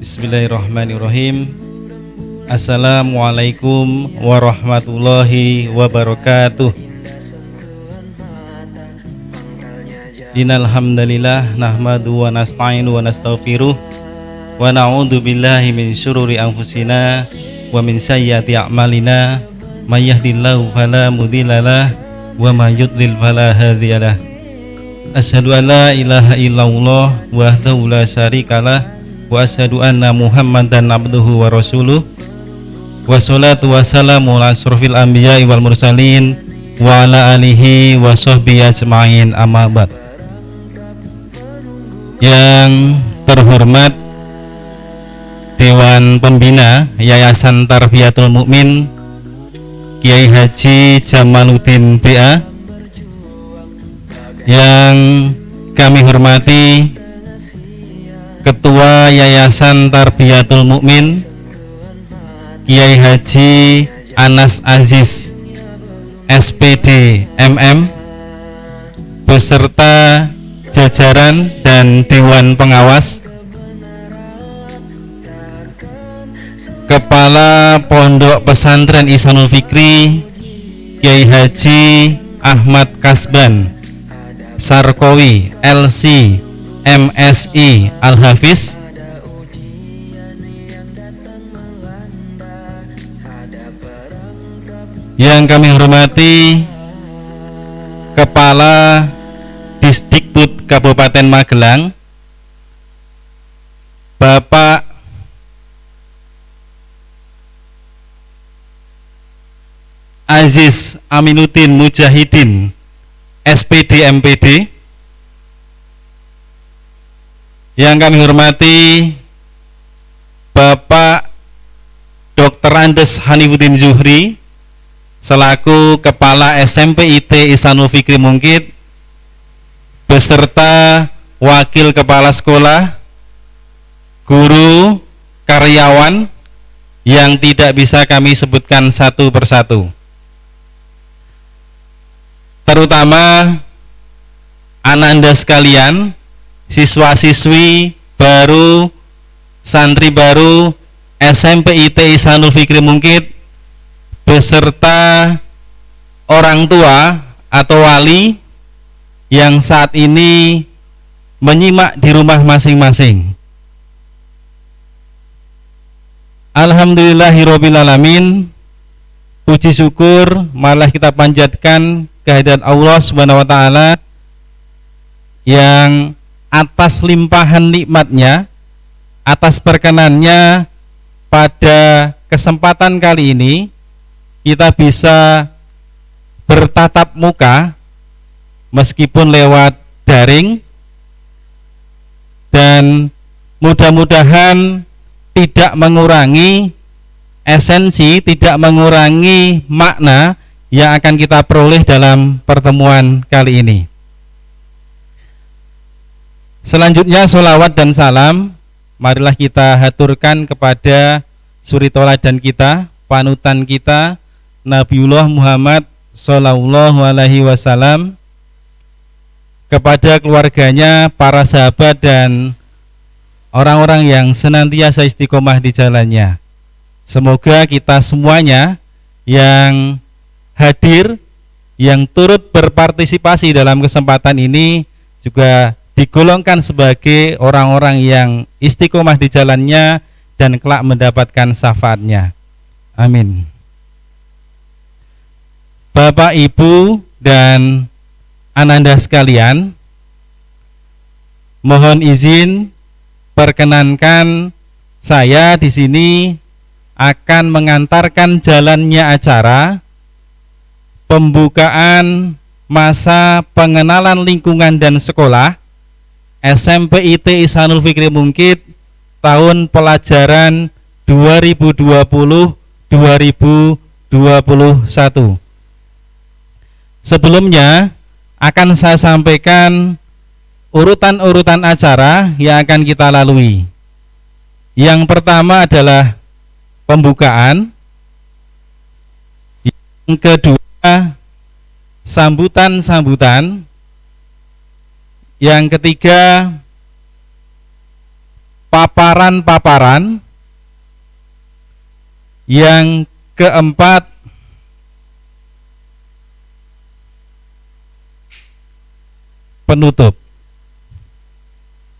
Bismillahirrahmanirrahim. Assalamualaikum warahmatullahi wabarakatuh. Innal hamdalillah nahmadu wa nasta'inu wa nastaghfiruh wa na'udzu billahi min syururi anfusina wa min sayyiati a'malina may yahdihillahu fala mudhillalah wa may yudlil fala hadiyalah. Asyhadu an la ilaha illallah wahdahu la syarikalah wa asyhadu anna Muhammadan abduhu wa rasuluh wa salatu wassalamu ala asrofil anbiya'i wal mursalin wa ala alihi wa sahbihi ajma'in, amma ba'd. Yang terhormat Dewan Pembina Yayasan Tarbiyatul Mukmin Kiai Haji Jamaluddin BA, yang kami hormati Ketua Yayasan Tarbiyatul Mukmin Kiai Haji Anas Aziz SPD MM, beserta jajaran dan Dewan Pengawas, Kepala Pondok Pesantren Ihsanul Fikri Kiai Haji Ahmad Kasban Sarkowi LC MSI Al-Hafiz, yang kami hormati Kepala Disdikbud Kabupaten Magelang Bapak Aziz Aminuddin Mujahidin SPD MPD, yang kami hormati Bapak Dr. Andes Hanifuddin Zuhri selaku Kepala SMP IT Ihsanul Fikri Mungkit, beserta Wakil Kepala Sekolah, guru, karyawan yang tidak bisa kami sebutkan satu persatu, terutama anak Anda sekalian, siswa-siswi baru, santri baru SMP IT Ihsanul Fikri Mungkit, beserta orang tua atau wali yang saat ini menyimak di rumah masing-masing. Alhamdulillahirabbil alamin. Puji syukur malah kita panjatkan kehadirat Allah Subhanahu wa taala yang atas limpahan nikmatnya, atas perkenannya, pada kesempatan kali ini kita bisa bertatap muka meskipun lewat daring, dan mudah-mudahan tidak mengurangi esensi, tidak mengurangi makna yang akan kita peroleh dalam pertemuan kali ini. Selanjutnya sholawat dan salam marilah kita haturkan kepada suri tauladan kita, panutan kita, Nabiullah Muhammad Sallallahu Alaihi Wasallam, kepada keluarganya, para sahabat dan orang-orang yang senantiasa istiqomah di jalannya. Semoga kita semuanya yang hadir, yang turut berpartisipasi dalam kesempatan ini juga digolongkan sebagai orang-orang yang istiqomah di jalannya dan kelak mendapatkan syafaatnya. Amin. Bapak, Ibu, dan ananda sekalian, mohon izin perkenankan saya di sini akan mengantarkan jalannya acara pembukaan masa pengenalan lingkungan dan sekolah SMP IT Ihsanul Fikri Mungkit tahun pelajaran 2020-2021. Sebelumnya akan saya sampaikan urutan-urutan acara yang akan kita lalui. Yang pertama adalah pembukaan, yang kedua sambutan-sambutan, yang ketiga paparan-paparan. Yang keempat, penutup.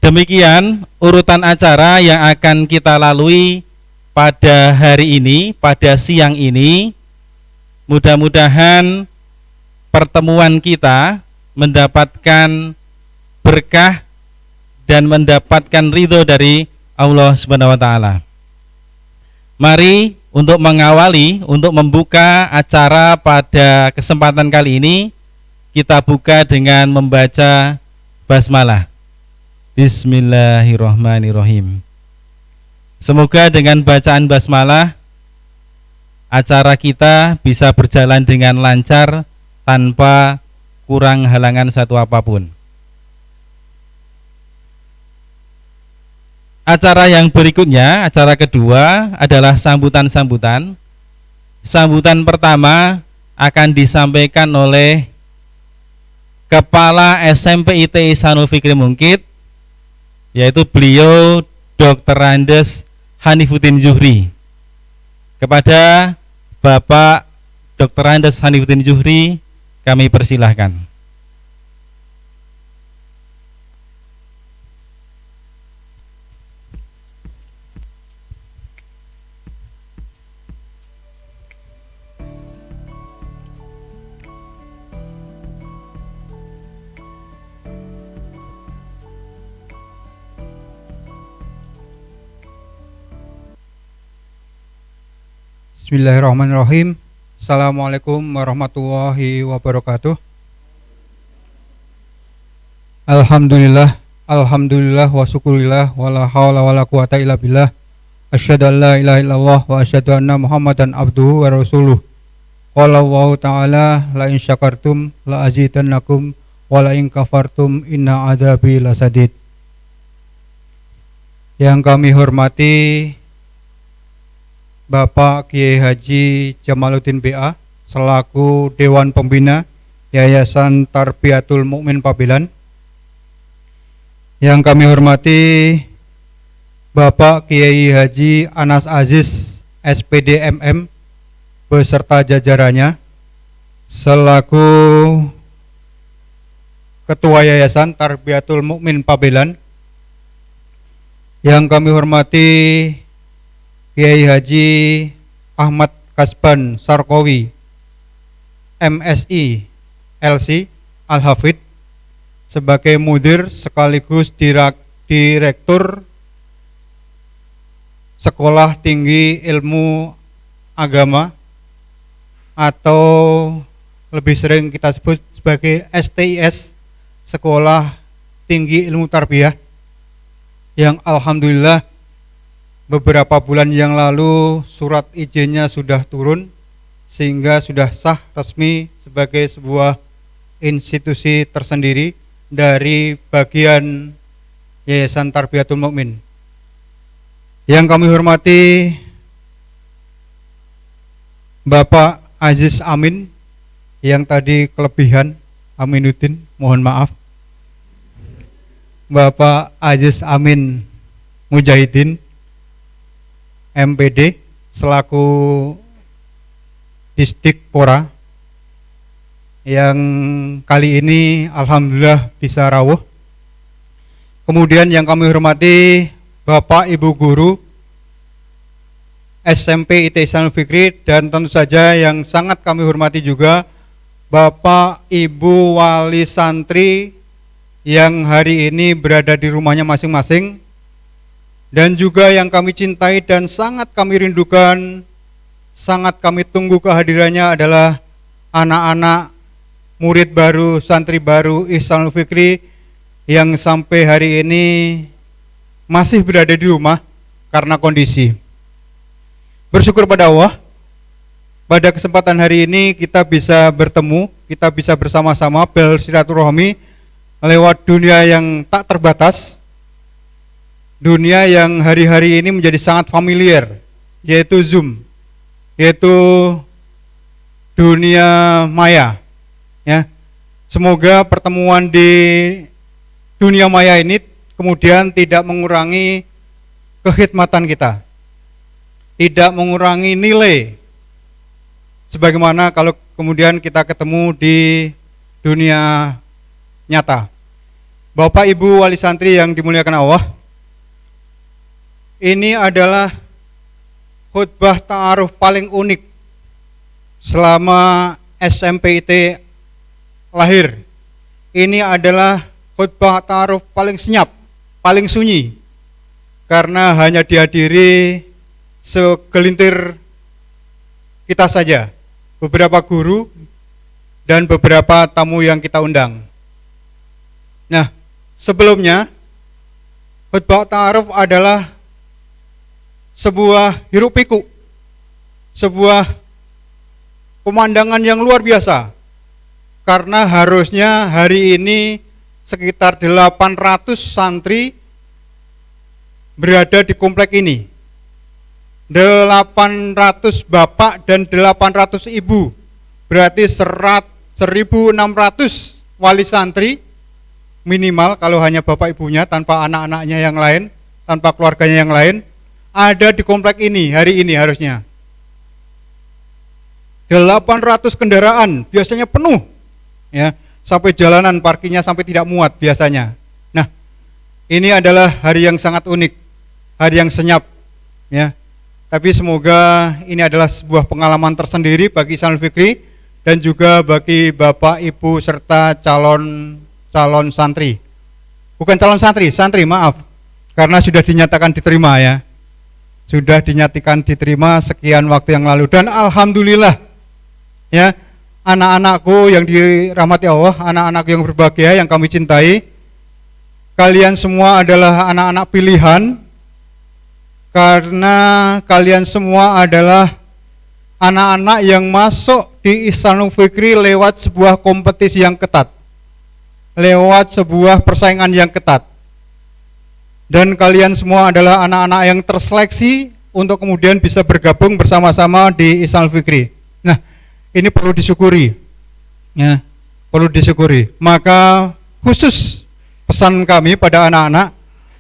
Demikian urutan acara yang akan kita lalui pada hari ini, pada siang ini. Mudah-mudahan pertemuan kita mendapatkan berkah dan mendapatkan ridho dari Allah Subhanahu wa taala. Mari untuk mengawali, untuk membuka acara pada kesempatan kali ini, kita buka dengan membaca basmalah. Bismillahirrahmanirrahim. Semoga dengan bacaan basmalah acara kita bisa berjalan dengan lancar tanpa kurang halangan satu apapun. Acara yang berikutnya, acara kedua adalah sambutan-sambutan. Sambutan pertama akan disampaikan oleh Kepala SMP IT Ihsanul Fikri Mungkit, yaitu beliau Dr. Andes Hanifuddin Zuhri. Kepada Bapak Dr. Andes Hanifuddin Zuhri kami persilahkan. Bismillahirrahmanirrahim. Assalamualaikum warahmatullahi wabarakatuh. Alhamdulillah wa syukurillah wa la hawla wa la quwata illa billah. Asyhadu an la ilaha illallah wa asyhadu anna Muhammadan abduhu wa rasuluh. Qala Allahu ta'ala la in syakartum la azidannakum wa la in kafartum inna adzabi lasadid. Yang kami hormati Bapak Kiai Haji Jamaluddin BA selaku Dewan Pembina Yayasan Tarbiyatul Mukmin Pabelan. Yang kami hormati Bapak Kiai Haji Anas Aziz SPD MM beserta jajarannya selaku Ketua Yayasan Tarbiyatul Mukmin Pabelan. Yang kami hormati Kiai Haji Ahmad Kasban Sarkowi MSI LC Al-Hafid sebagai mudir sekaligus direktur Sekolah Tinggi Ilmu Agama atau lebih sering kita sebut sebagai STIS, Sekolah Tinggi Ilmu Tarbiyah, yang alhamdulillah beberapa bulan yang lalu surat izinnya sudah turun sehingga sudah sah resmi sebagai sebuah institusi tersendiri dari bagian Yayasan Tarbiyatul Mukmin. Yang kami hormati Bapak Aziz Amin yang tadi kelebihan Aminuddin, mohon maaf. Bapak Aziz Amin Mujahidin MPD selaku Disdikpora yang kali ini alhamdulillah bisa rawuh. Kemudian yang kami hormati Bapak Ibu Guru SMP IT Ihsanul Fikri, dan tentu saja yang sangat kami hormati juga Bapak Ibu Wali Santri yang hari ini berada di rumahnya masing-masing. Dan juga yang kami cintai dan sangat kami rindukan, sangat kami tunggu kehadirannya adalah anak-anak murid baru, santri baru Ihsanul Fikri yang sampai hari ini masih berada di rumah karena kondisi. Bersyukur pada Allah, pada kesempatan hari ini kita bisa bertemu, kita bisa bersama-sama bersilaturahmi lewat dunia yang tak terbatas, dunia yang hari-hari ini menjadi sangat familiar, yaitu Zoom, yaitu dunia maya. Ya, semoga pertemuan di dunia maya ini kemudian tidak mengurangi kekhidmatan kita, tidak mengurangi nilai sebagaimana kalau kemudian kita ketemu di dunia nyata. Bapak Ibu wali santri yang dimuliakan Allah, ini adalah khutbah ta'aruf paling unik selama SMPIT lahir. Ini adalah khutbah ta'aruf paling senyap, paling sunyi, karena hanya dihadiri segelintir kita saja, beberapa guru dan beberapa tamu yang kita undang. Nah, sebelumnya khutbah ta'aruf adalah sebuah hiruk pikuk, sebuah pemandangan yang luar biasa, karena harusnya hari ini sekitar 800 santri berada di komplek ini, 800 bapak dan 800 ibu, berarti 1.600 wali santri minimal kalau hanya bapak ibunya, tanpa anak-anaknya yang lain, tanpa keluarganya yang lain, ada di komplek ini hari ini harusnya. 800 kendaraan biasanya penuh, ya, sampai jalanan parkirnya sampai tidak muat biasanya. Nah, ini adalah hari yang sangat unik, hari yang senyap, ya. Tapi semoga ini adalah sebuah pengalaman tersendiri bagi Ihsanul Fikri dan juga bagi bapak ibu serta calon santri. Bukan calon santri, maaf, karena sudah dinyatakan diterima, ya. Sudah dinyatakan diterima sekian waktu yang lalu, dan alhamdulillah, ya, anak-anakku yang dirahmati Allah, anak-anak yang berbahagia yang kami cintai, kalian semua adalah anak-anak pilihan, karena kalian semua adalah anak-anak yang masuk di Ihsanul Fikri lewat sebuah kompetisi yang ketat, lewat sebuah persaingan yang ketat. Dan kalian semua adalah anak-anak yang terseleksi untuk kemudian bisa bergabung bersama-sama di Ihsanul Fikri. Nah, ini perlu disyukuri, ya, perlu disyukuri. Maka khusus pesan kami pada anak-anak,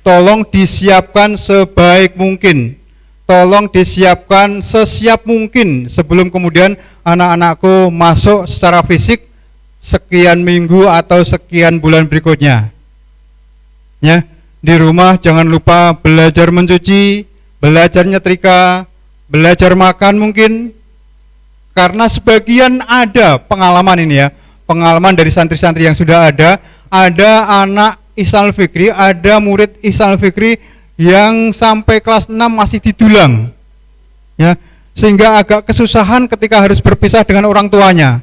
tolong disiapkan sebaik mungkin, tolong disiapkan sesiap mungkin sebelum kemudian anak-anakku masuk secara fisik sekian minggu atau sekian bulan berikutnya, ya. Di rumah jangan lupa belajar mencuci, belajar nyetrika, belajar makan mungkin, karena sebagian ada pengalaman ini, ya, pengalaman dari santri-santri yang sudah ada anak Ihsanul Fikri, ada murid Ihsanul Fikri yang sampai kelas 6 masih didulang, ya, sehingga agak kesusahan ketika harus berpisah dengan orang tuanya,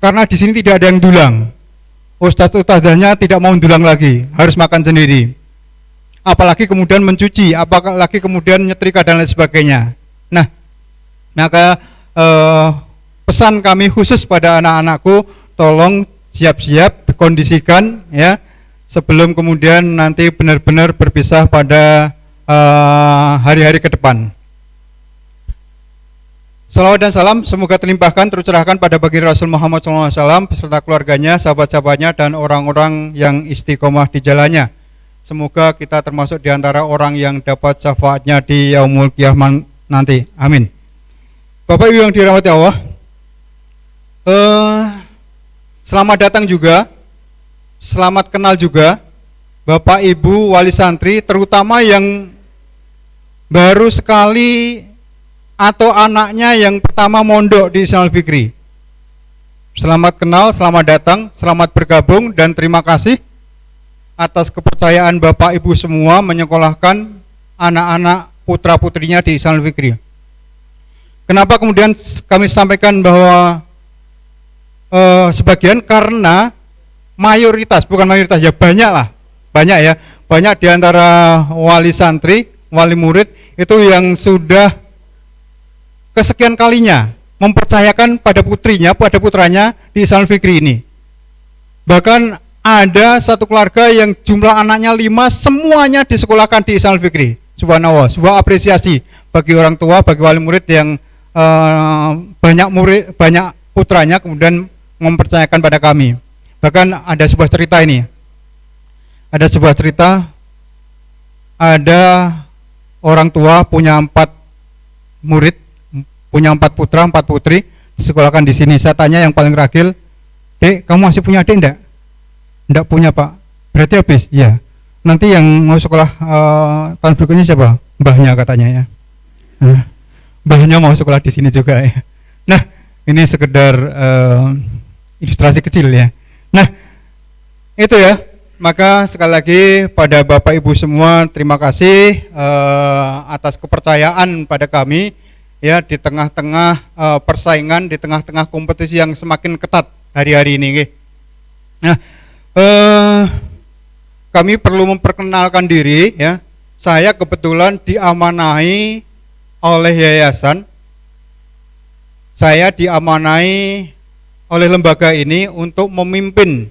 karena di sini tidak ada yang dulang. Ustadz-ustadzanya tidak mau dulang lagi, harus makan sendiri. Apalagi kemudian mencuci, apalagi kemudian nyetrika dan lain sebagainya. Nah, maka pesan kami khusus pada anak-anakku, tolong siap-siap dikondisikan, ya, sebelum kemudian nanti benar-benar berpisah pada hari-hari ke depan. Salawat dan salam semoga terlimpahkan, tercurahkan pada baginda Rasul Muhammad SAW beserta keluarganya, sahabat-sahabatnya, dan orang-orang yang istiqomah di jalannya. Semoga kita termasuk di antara orang yang dapat syafaatnya di yaumul qiyamah nanti. Amin. Bapak Ibu yang dirahmati Allah, selamat datang juga, selamat kenal juga Bapak Ibu wali santri, terutama yang baru sekali atau anaknya yang pertama mondok di Ihsanul Fikri. Selamat kenal, selamat datang, selamat bergabung, dan terima kasih atas kepercayaan Bapak Ibu semua menyekolahkan anak-anak putra-putrinya di Ihsanul Fikri. Kenapa kemudian kami sampaikan bahwa sebagian, karena mayoritas, bukan mayoritas, ya, banyak ya, banyak di antara wali santri, wali murid itu yang sudah kesekian kalinya mempercayakan pada putrinya, pada putranya di Ihsanul Fikri ini. Bahkan ada satu keluarga yang jumlah anaknya 5, semuanya disekolahkan di Ihsanul Fikri. Subhanallah, sebuah apresiasi bagi orang tua, bagi wali murid yang banyak putranya kemudian mempercayakan pada kami. Bahkan ada sebuah cerita ini. Ada sebuah cerita, ada orang tua punya 4 murid, punya 4 putra, 4 putri, disekolahkan di sini. Saya tanya yang paling ragil, "Dek, kamu masih punya adik enggak?" "Enggak punya, Pak." "Berarti habis?" "Ya." "Nanti yang mau sekolah tahun berikutnya siapa?" "Mbahnya," katanya ya. Nah, mbahnya mau sekolah di sini juga ya. Nah, ini sekedar ilustrasi kecil ya. Nah, itu ya. Maka sekali lagi pada Bapak Ibu semua, terima kasih atas kepercayaan pada kami ya di tengah-tengah persaingan, di tengah-tengah kompetisi yang semakin ketat hari-hari ini. Nah, kami perlu memperkenalkan diri ya. Saya kebetulan diamanahi oleh yayasan. Saya diamanahi oleh lembaga ini untuk memimpin,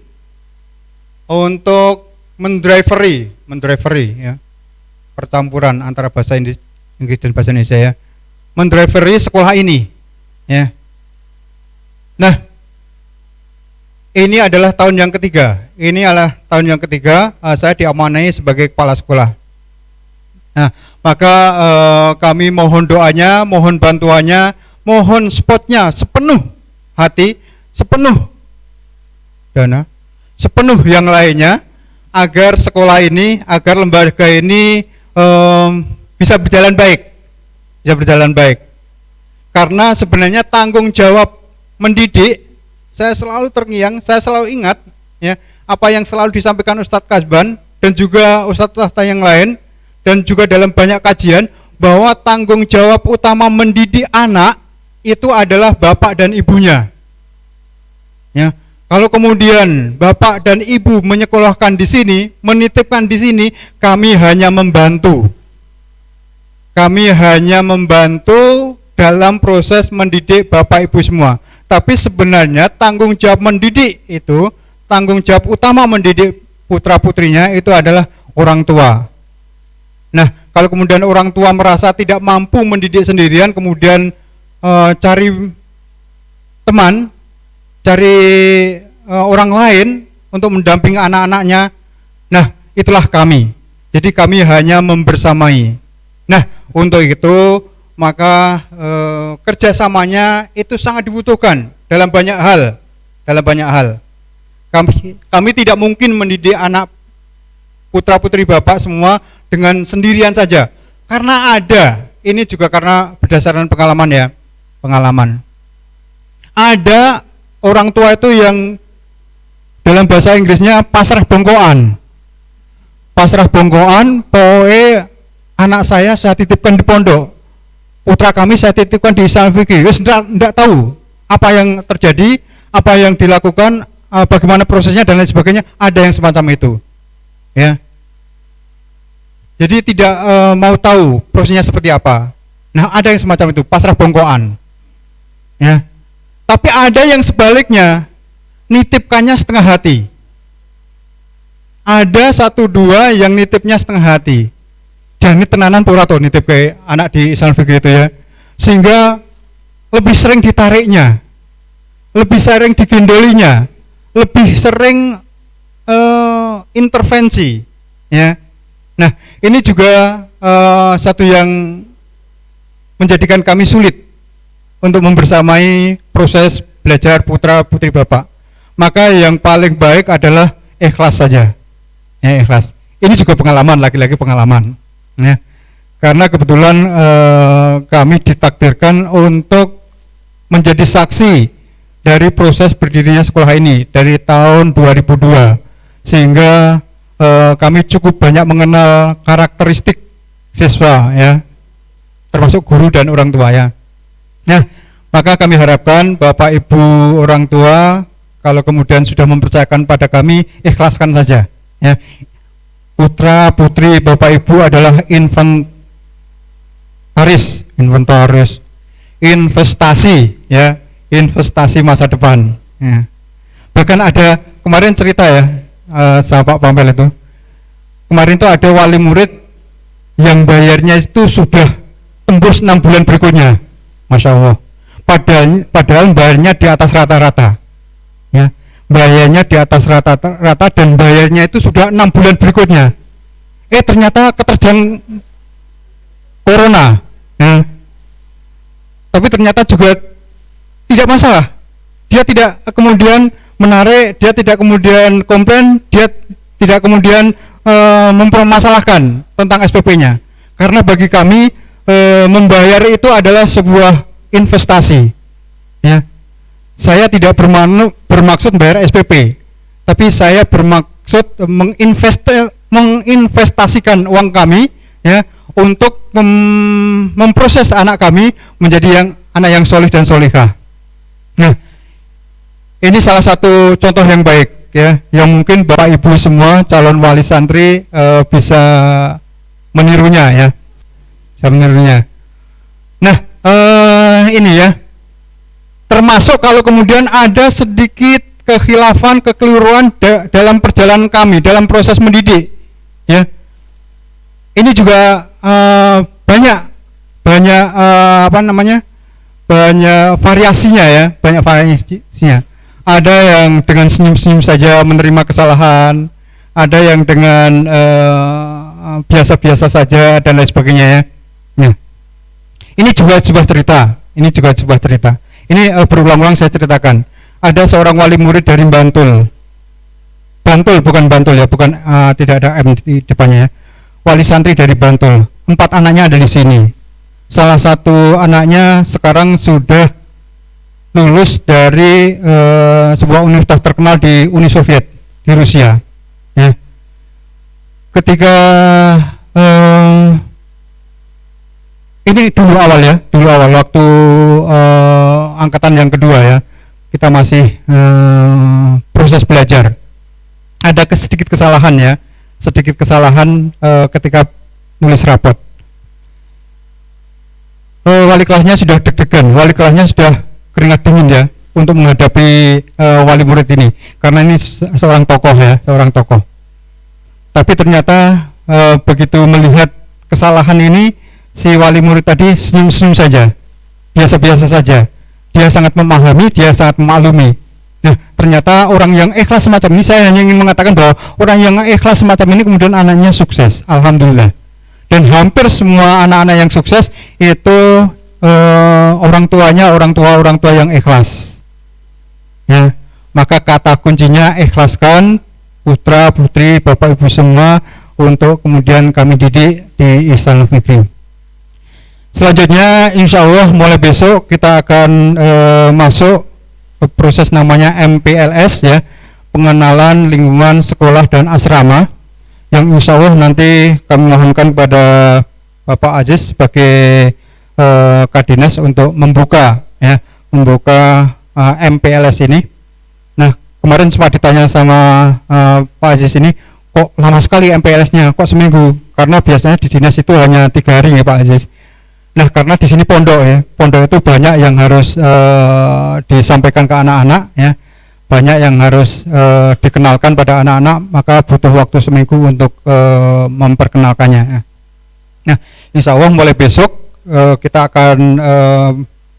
untuk mendriveri ya, percampuran antara bahasa Inggris dan bahasa Indonesia ya, mendriveri sekolah ini ya. Nah, ini adalah tahun yang ketiga. Saya diamanahi sebagai kepala sekolah. Nah, maka kami mohon doanya, mohon bantuannya, mohon supportnya sepenuh hati, sepenuh dana, sepenuh yang lainnya, agar sekolah ini, agar lembaga ini bisa berjalan baik. Karena sebenarnya tanggung jawab mendidik, saya selalu terngiang, saya selalu ingat ya apa yang selalu disampaikan Ustadz Kasban dan juga Ustadz yang lain, dan juga dalam banyak kajian, bahwa tanggung jawab utama mendidik anak itu adalah bapak dan ibunya. Ya, kalau kemudian bapak dan ibu menyekolahkan di sini, menitipkan di sini, kami hanya membantu. Kami hanya membantu dalam proses mendidik bapak ibu semua. Tapi sebenarnya tanggung jawab mendidik itu, tanggung jawab utama mendidik putra putrinya itu adalah orang tua. Nah, kalau kemudian orang tua merasa tidak mampu mendidik sendirian, kemudian cari teman, cari orang lain untuk mendampingi anak-anaknya. Nah, itulah kami. Jadi kami hanya membersamai. Nah, untuk itu maka kerjasamanya itu sangat dibutuhkan dalam banyak hal. Kami tidak mungkin mendidik anak putra putri bapak semua dengan sendirian saja, karena ini juga karena berdasarkan pengalaman. Ada orang tua itu yang dalam bahasa Inggrisnya pasrah bongkoan, pokoknya anak saya titipkan di pondok, putra kami saya titipkan di Islam Fikih, wis tidak tahu apa yang terjadi, apa yang dilakukan, bagaimana prosesnya dan lain sebagainya. Ada yang semacam itu ya. Jadi tidak mau tahu prosesnya seperti apa. Nah, ada yang semacam itu, pasrah bongkoan ya. Tapi ada yang sebaliknya, nitipkannya setengah hati. Ada 1-2 yang nitipnya setengah hati. Jadi tenanan pura tuh nitip ke anak di Islam Fikih itu ya, sehingga lebih sering ditariknya, lebih sering digendolinya, lebih sering intervensi ya. Nah, ini juga satu yang menjadikan kami sulit untuk membersamai proses belajar putra putri bapak. Maka yang paling baik adalah ikhlas saja ya, ikhlas. Ini juga pengalaman, lagi-lagi pengalaman ya. Karena kebetulan kami ditakdirkan untuk menjadi saksi dari proses berdirinya sekolah ini dari tahun 2002, sehingga kami cukup banyak mengenal karakteristik siswa ya, termasuk guru dan orang tua ya. Nah, maka kami harapkan Bapak Ibu orang tua kalau kemudian sudah mempercayakan pada kami, ikhlaskan saja ya. Putra putri Bapak Ibu adalah investasi ya, investasi masa depan ya. Bahkan ada kemarin cerita ya, sahabat Pampel itu, kemarin itu ada wali murid yang bayarnya itu sudah tembus 6 bulan berikutnya, Masya Allah. Padahal bayarnya di atas rata-rata ya, bayarnya di atas rata-rata dan bayarnya itu sudah 6 bulan berikutnya. Ternyata keterjang corona, ya. Tapi ternyata juga tidak masalah. Dia tidak kemudian menarik, dia tidak kemudian komplain, dia tidak kemudian mempermasalahkan tentang SPP-nya. Karena bagi kami membayar itu adalah sebuah investasi. Ya. Saya tidak bermaksud membayar SPP, tapi saya bermaksud menginvestasikan uang kami, ya, untuk memproses anak kami menjadi anak yang soleh dan solehah. Nah, ini salah satu contoh yang baik, ya, yang mungkin Bapak Ibu semua calon wali santri bisa menirunya, ya, bisa menirunya. Nah, ini ya, termasuk kalau kemudian ada sedikit kekhilafan, kekeliruan dalam perjalanan kami dalam proses mendidik, ya, ini juga banyak banyak variasinya, ya, banyak variasinya. Ada yang dengan senyum-senyum saja menerima kesalahan, ada yang dengan biasa-biasa saja dan lain sebagainya, ya. Nah, ini juga sebuah cerita. Ini berulang-ulang saya ceritakan. Ada seorang wali murid dari Bantul, bukan Bantul, ya, bukan, tidak ada M di depannya, ya. Wali santri dari Bantul. 4 anaknya ada di sini. Salah satu anaknya sekarang sudah lulus dari sebuah universitas terkenal di Uni Soviet di Rusia, ya. Ketika ini dulu awal waktu angkatan yang kedua, ya, kita masih proses belajar. Ada sedikit kesalahan ketika nulis rapot. Wali kelasnya sudah deg-degan, wali kelasnya sudah keringat dingin, ya, untuk menghadapi wali murid ini, karena ini seorang tokoh, ya, Tapi ternyata begitu melihat kesalahan ini, si wali murid tadi senyum-senyum saja, biasa-biasa saja. Dia sangat memahami, dia sangat memaklumi. Nah, ternyata orang yang ikhlas semacam ini, saya hanya ingin mengatakan bahwa orang yang ikhlas semacam ini kemudian anaknya sukses, alhamdulillah. Dan hampir semua anak-anak yang sukses itu orang tuanya orang tua yang ikhlas, ya. Maka kata kuncinya ikhlaskan putra putri bapak ibu semua untuk kemudian kami didik di Ihsanul Fikri. Selanjutnya insya Allah mulai besok kita akan masuk proses namanya MPLS, ya, pengenalan lingkungan sekolah dan asrama, yang insya Allah nanti kami mohonkan kepada Bapak Aziz sebagai Kadinas untuk membuka MPLS ini. Nah, kemarin sempat ditanya sama Pak Aziz ini, kok lama sekali MPLS-nya, kok seminggu? Karena biasanya di dinas itu hanya 3 hari, ya, Pak Aziz. Nah, karena di sini pondok, ya, pondok itu banyak yang harus disampaikan ke anak-anak, ya, banyak yang harus dikenalkan pada anak-anak, maka butuh waktu seminggu untuk memperkenalkannya, ya. Nah, insya Allah mulai besok kita akan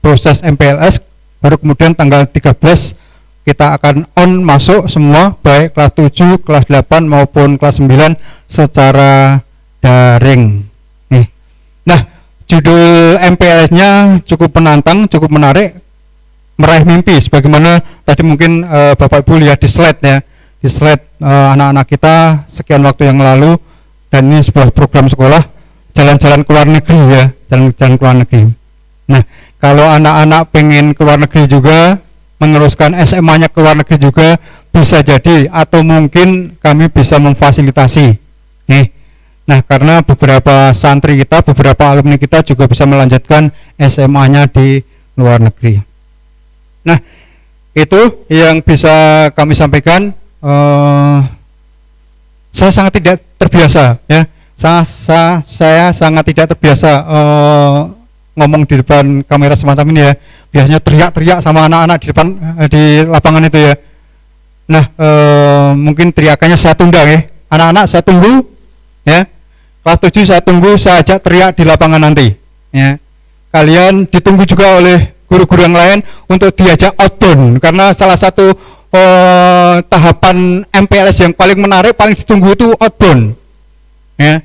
proses MPLS, baru kemudian tanggal 13 kita akan masuk semua, baik kelas 7, kelas 8 maupun kelas 9 secara daring. Nih. Nah, judul MPLS-nya cukup menantang, cukup menarik, meraih mimpi, sebagaimana tadi mungkin Bapak Ibu lihat di slide, ya, di slide anak-anak kita sekian waktu yang lalu, dan ini sebuah program sekolah jalan-jalan ke luar negeri, ya, jalan-jalan ke luar negeri. Nah, kalau anak-anak pengen ke luar negeri juga, meneruskan SMA-nya ke luar negeri juga bisa jadi, atau mungkin kami bisa memfasilitasi, nih. Nah, karena beberapa santri kita, beberapa alumni kita juga bisa melanjutkan SMA-nya di luar negeri. Nah, itu yang bisa kami sampaikan. Saya sangat tidak terbiasa, ya. Saya sangat tidak terbiasa ngomong di depan kamera semacam ini, ya. Biasanya teriak-teriak sama anak-anak di depan di lapangan itu, ya. Nah, mungkin teriakannya saya tunda, ya. Anak-anak saya tunggu, ya. Kelas 7 saya tunggu, saya ajak teriak di lapangan nanti, ya. Kalian ditunggu juga oleh guru-guru yang lain untuk diajak outbound, karena salah satu tahapan MPLS yang paling menarik, paling ditunggu itu outbound, ya.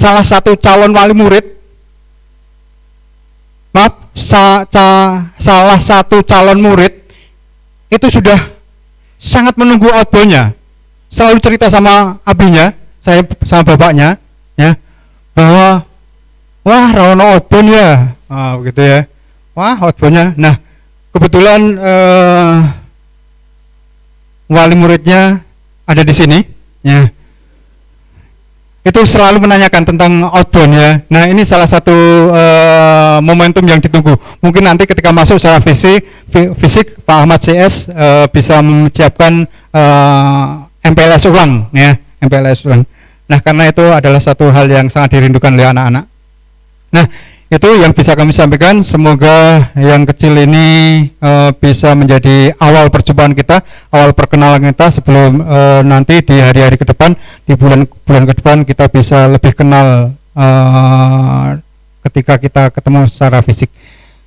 salah satu calon wali murid, maaf, salah satu calon murid itu sudah sangat menunggu outbound-nya, selalu cerita sama abinya, saya sama bapaknya, ya, bahwa wah Rono outbound ya, begitu ya, wah outbound-nya. Nah kebetulan wali muridnya ada di sini, ya, itu selalu menanyakan tentang outbound ya. Nah ini salah satu momentum yang ditunggu. Mungkin nanti ketika masuk secara fisik Pak Ahmad CS bisa menyiapkan MPLS ulang ya, MPLS ulang. Nah karena itu adalah satu hal yang sangat dirindukan oleh anak-anak. Nah itu yang bisa kami sampaikan. Semoga yang kecil ini bisa menjadi awal perjumpaan kita, awal perkenalan kita sebelum nanti di hari-hari ke depan, di bulan-bulan ke depan kita bisa lebih kenal ketika kita ketemu secara fisik.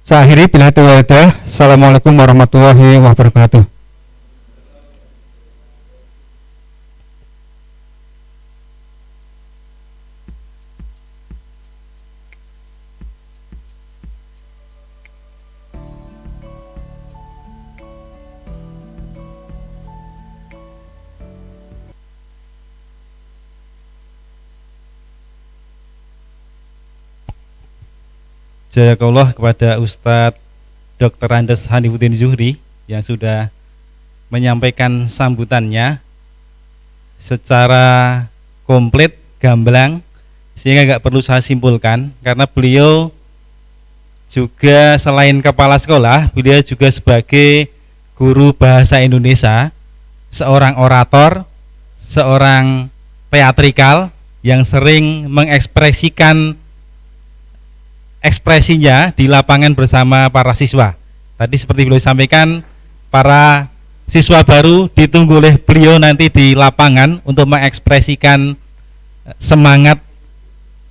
Saya akhiri bila itu ada. Assalamualaikum warahmatullahi wabarakatuh. Jazakallah kepada Ustadz Dr. Andes Hanifuddin Zuhri yang sudah menyampaikan sambutannya secara komplit, gamblang, sehingga nggak perlu saya simpulkan, karena beliau juga selain kepala sekolah, beliau juga sebagai guru bahasa Indonesia, seorang orator, seorang teatrikal yang sering mengekspresikan ekspresinya di lapangan bersama para siswa. Tadi seperti beliau sampaikan, para siswa baru ditunggu oleh beliau nanti di lapangan untuk mengekspresikan semangat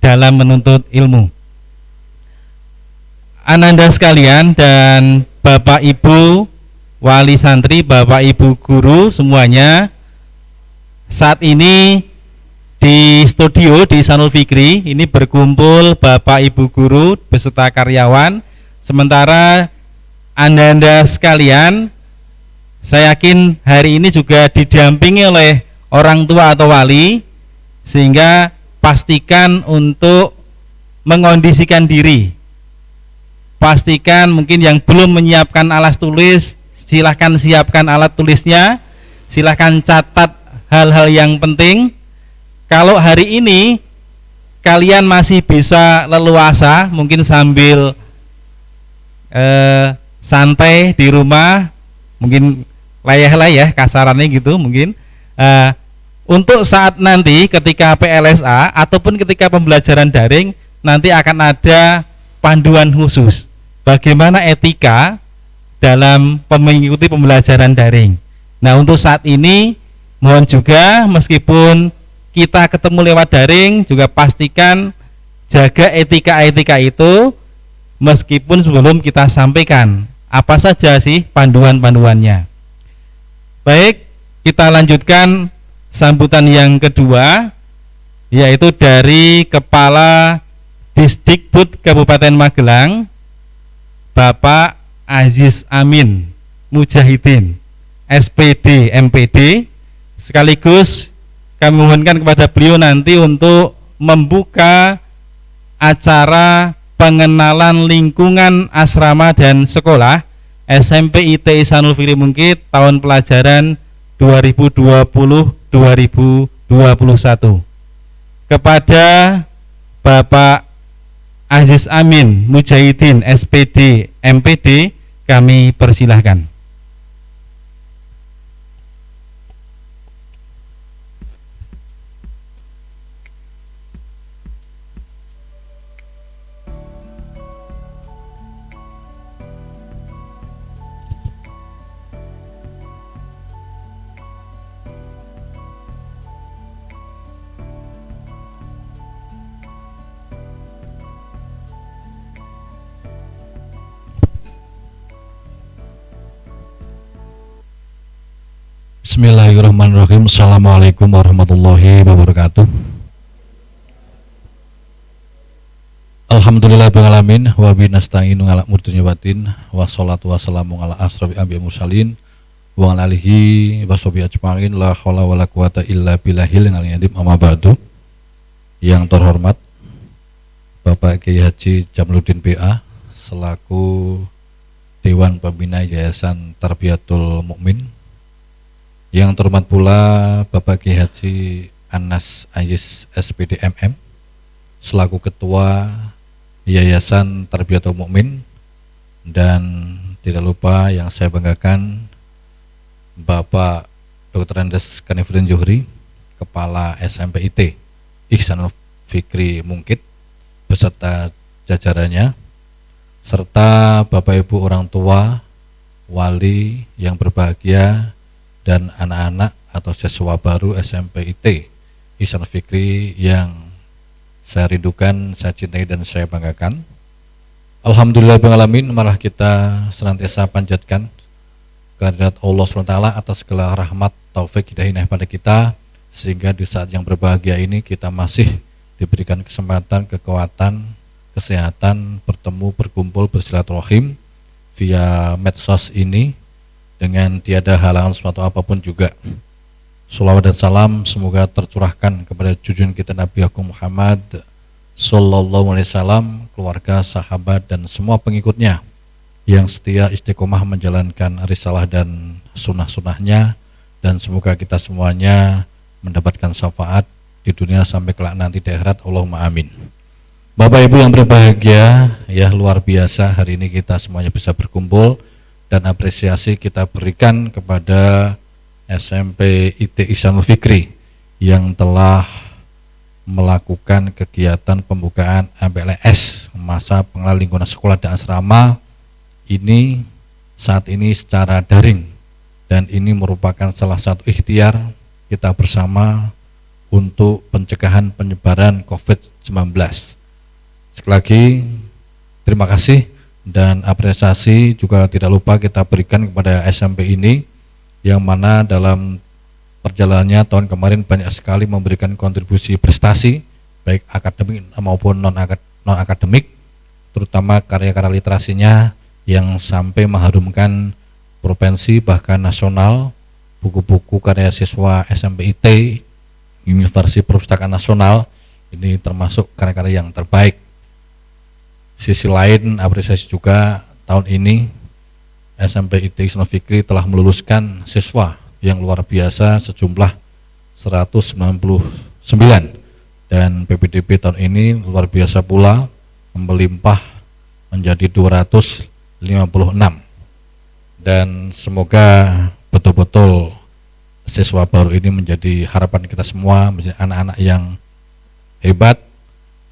dalam menuntut ilmu. Ananda sekalian dan Bapak Ibu wali santri, Bapak Ibu guru semuanya, saat ini di studio di Ihsanul Fikri ini berkumpul Bapak Ibu guru beserta karyawan. Sementara Anda sekalian, saya yakin hari ini juga didampingi oleh orang tua atau wali, sehingga pastikan untuk mengondisikan diri. Pastikan mungkin yang belum menyiapkan alat tulis, silahkan siapkan alat tulisnya, silahkan catat hal-hal yang penting. Kalau hari ini kalian masih bisa leluasa, mungkin sambil santai di rumah, mungkin layah-layah kasarannya gitu mungkin, untuk saat nanti ketika PLSA ataupun ketika pembelajaran daring, nanti akan ada panduan khusus bagaimana etika dalam mengikuti pembelajaran daring. Nah untuk saat ini mohon juga meskipun kita ketemu lewat daring, juga pastikan jaga etika-etika itu meskipun sebelum kita sampaikan apa saja sih panduan-panduannya. Baik, kita lanjutkan sambutan yang kedua, yaitu dari Kepala Disdikbud Kabupaten Magelang, Bapak Aziz Amin Mujahidin, SPD, MPD. Sekaligus kami mohonkan kepada beliau nanti untuk membuka acara pengenalan lingkungan asrama dan sekolah SMP IT Ihsanul Fikri Mungkit tahun pelajaran 2020-2021. Kepada Bapak Aziz Amin Mujahidin, SPD, MPD, kami persilahkan. Bismillahirrahmanirrahim. Assalamualaikum warahmatullahi wabarakatuh. Alhamdulillahirabbil alamin wa bihi nasta'inu ala umuri dunya waddin wassalatu wassalamu ala asrofil anbiya'i mursalin wa ala alihi wa sahbihi ajma'in la haula wala quwata illa billahil aliyyil azim amma ba'du. Yang terhormat Bapak Kiai Haji Jamaluddin PA selaku Dewan Pembina Yayasan Tarbiyatul Mukmin. Yang terhormat pula Bapak Kiai Haji Anas Ayis SPD MM selaku Ketua Yayasan Tarbiyatul Mukmin, dan tidak lupa yang saya banggakan Bapak Dr. Andes Kanifudin Johri, Kepala SMP IT Ihsanul Fikri Mungkit beserta jajarannya, serta Bapak Ibu orang tua, wali yang berbahagia, dan anak-anak atau siswa baru SMP IT Ihsanul Fikri yang saya rindukan, saya cintai, dan saya banggakan. Alhamdulillahirabbil alamin, malah kita senantiasa panjatkan kehadirat Allah SWT atas segala rahmat, taufik, hidayah pada kita, sehingga di saat yang berbahagia ini kita masih diberikan kesempatan, kekuatan, kesehatan, bertemu, berkumpul, bersilaturahim via medsos ini dengan tiada halangan suatu apapun juga. Sholawat dan salam semoga tercurahkan kepada junjungan kita Nabi Agung Muhammad Sallallahu Alaihi Wasallam, keluarga, sahabat, dan semua pengikutnya yang setia istiqomah menjalankan risalah dan sunnah-sunnahnya, dan semoga kita semuanya mendapatkan syafaat di dunia sampai kelak nanti di akhirat. Allahumma amin. Bapak Ibu yang berbahagia, ya luar biasa hari ini kita semuanya bisa berkumpul, dan apresiasi kita berikan kepada SMP IT Ihsanul Fikri yang telah melakukan kegiatan pembukaan MPLS masa pengenalan lingkungan sekolah dan asrama ini saat ini secara daring, dan ini merupakan salah satu ikhtiar kita bersama untuk pencegahan penyebaran COVID-19. Sekali lagi terima kasih dan apresiasi juga tidak lupa kita berikan kepada SMP ini, yang mana dalam perjalanannya tahun kemarin banyak sekali memberikan kontribusi prestasi baik akademik maupun non akademik, terutama karya-karya literasinya yang sampai mengharumkan provinsi bahkan nasional. Buku-buku karya siswa SMP IT Universitas Perpustakaan Nasional ini termasuk karya-karya yang terbaik. Sisi lain apresiasi juga tahun ini SMP IT Ihsanul Fikri telah meluluskan siswa yang luar biasa sejumlah 199, dan PPDB tahun ini luar biasa pula melimpah menjadi 256, dan semoga betul-betul siswa baru ini menjadi harapan kita semua, menjadi anak-anak yang hebat,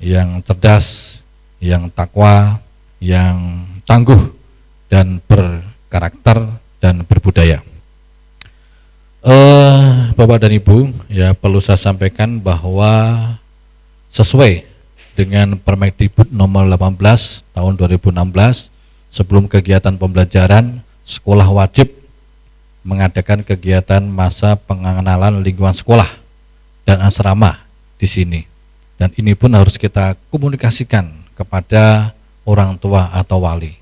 yang cerdas, yang takwa, yang tangguh, dan berkarakter dan berbudaya. Bapak dan Ibu, ya perlu saya sampaikan bahwa sesuai dengan Permendikbud nomor 18 tahun 2016, sebelum kegiatan pembelajaran, sekolah wajib mengadakan kegiatan masa pengenalan lingkungan sekolah dan asrama di sini. Dan ini pun harus kita komunikasikan kepada orang tua atau wali.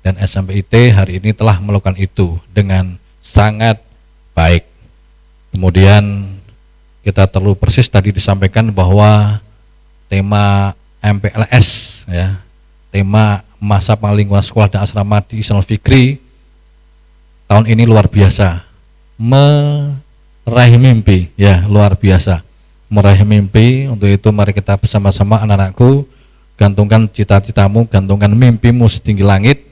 Dan SMP IT hari ini telah melakukan itu dengan sangat baik. Kemudian kita perlu persis tadi disampaikan bahwa tema MPLS, ya, tema masa pengenalan lingkungan sekolah dan asrama di Ihsanul Fikri tahun ini luar biasa, meraih mimpi, ya luar biasa, meraih mimpi. Untuk itu mari kita bersama-sama anak-anakku, gantungkan cita-citamu, gantungkan mimpimu setinggi langit,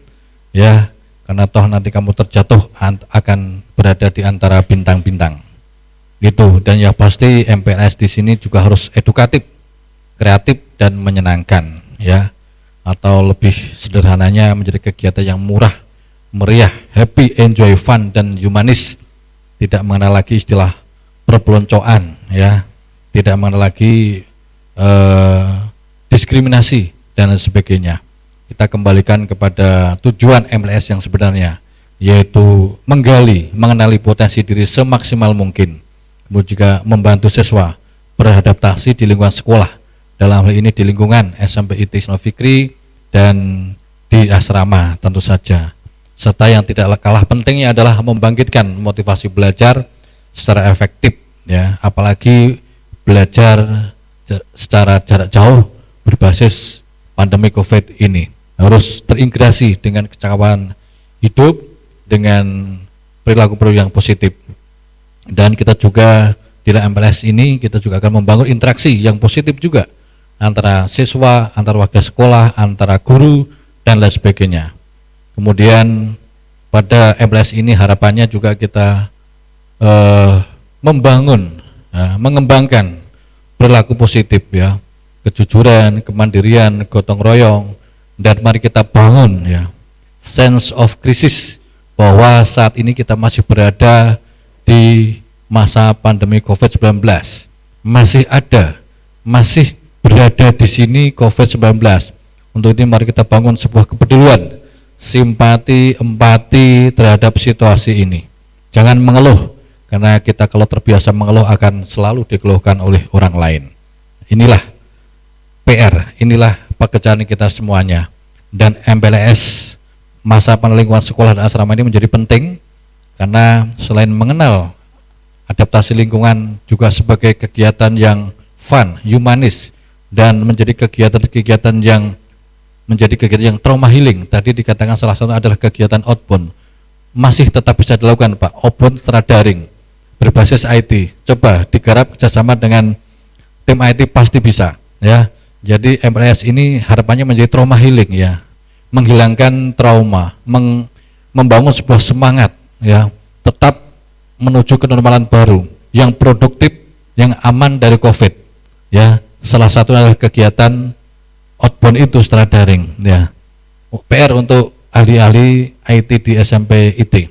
ya, karena toh nanti kamu terjatuh akan berada di antara bintang-bintang. Gitu. Dan ya pasti MPLS di sini juga harus edukatif, kreatif, dan menyenangkan, ya. Atau lebih sederhananya menjadi kegiatan yang murah, meriah, happy, enjoy, fun, dan humanis. Tidak mengenal lagi istilah perpeloncoan, ya. Tidak mengenal lagi diskriminasi dan sebagainya. Kita kembalikan kepada tujuan MPLS yang sebenarnya, yaitu menggali, mengenali potensi diri semaksimal mungkin, kemudian juga membantu siswa beradaptasi di lingkungan sekolah dalam hal ini di lingkungan SMP IT Islam Fikri dan di asrama tentu saja. Serta yang tidak kalah pentingnya adalah membangkitkan motivasi belajar secara efektif, ya, apalagi belajar secara jarak jauh berbasis pandemi COVID ini harus terintegrasi dengan kecakapan hidup, dengan perilaku-perilaku yang positif. Dan kita juga di MPLS ini kita juga akan membangun interaksi yang positif juga antara siswa, antara warga sekolah, antara guru dan lain sebagainya. Kemudian pada MPLS ini harapannya juga kita membangun, mengembangkan perilaku positif, ya, kejujuran, kemandirian, gotong royong, dan mari kita bangun, ya, sense of crisis bahwa saat ini kita masih berada di masa pandemi COVID-19, masih berada di sini COVID-19. Untuk ini mari kita bangun sebuah kepedulian, simpati, empati terhadap situasi ini. Jangan mengeluh, karena kita kalau terbiasa mengeluh akan selalu dikeluhkan oleh orang lain. Inilah PR, inilah pekerjaan kita semuanya. Dan MPLS masa penelingkuan sekolah dan asrama ini menjadi penting karena selain mengenal adaptasi lingkungan juga sebagai kegiatan yang fun, humanis, dan menjadi kegiatan yang trauma healing. Tadi dikatakan salah satu adalah kegiatan outbound, masih tetap bisa dilakukan, Pak, outbound secara daring berbasis IT. Coba digarap kerjasama dengan tim IT pasti bisa, ya. Jadi MPLS ini harapannya menjadi trauma healing, ya, menghilangkan trauma, membangun sebuah semangat, ya, tetap menuju kenormalan baru yang produktif, yang aman dari COVID, ya. Salah satu adalah kegiatan outbound itu secara daring, ya. PR untuk ahli-ahli IT di SMP IT.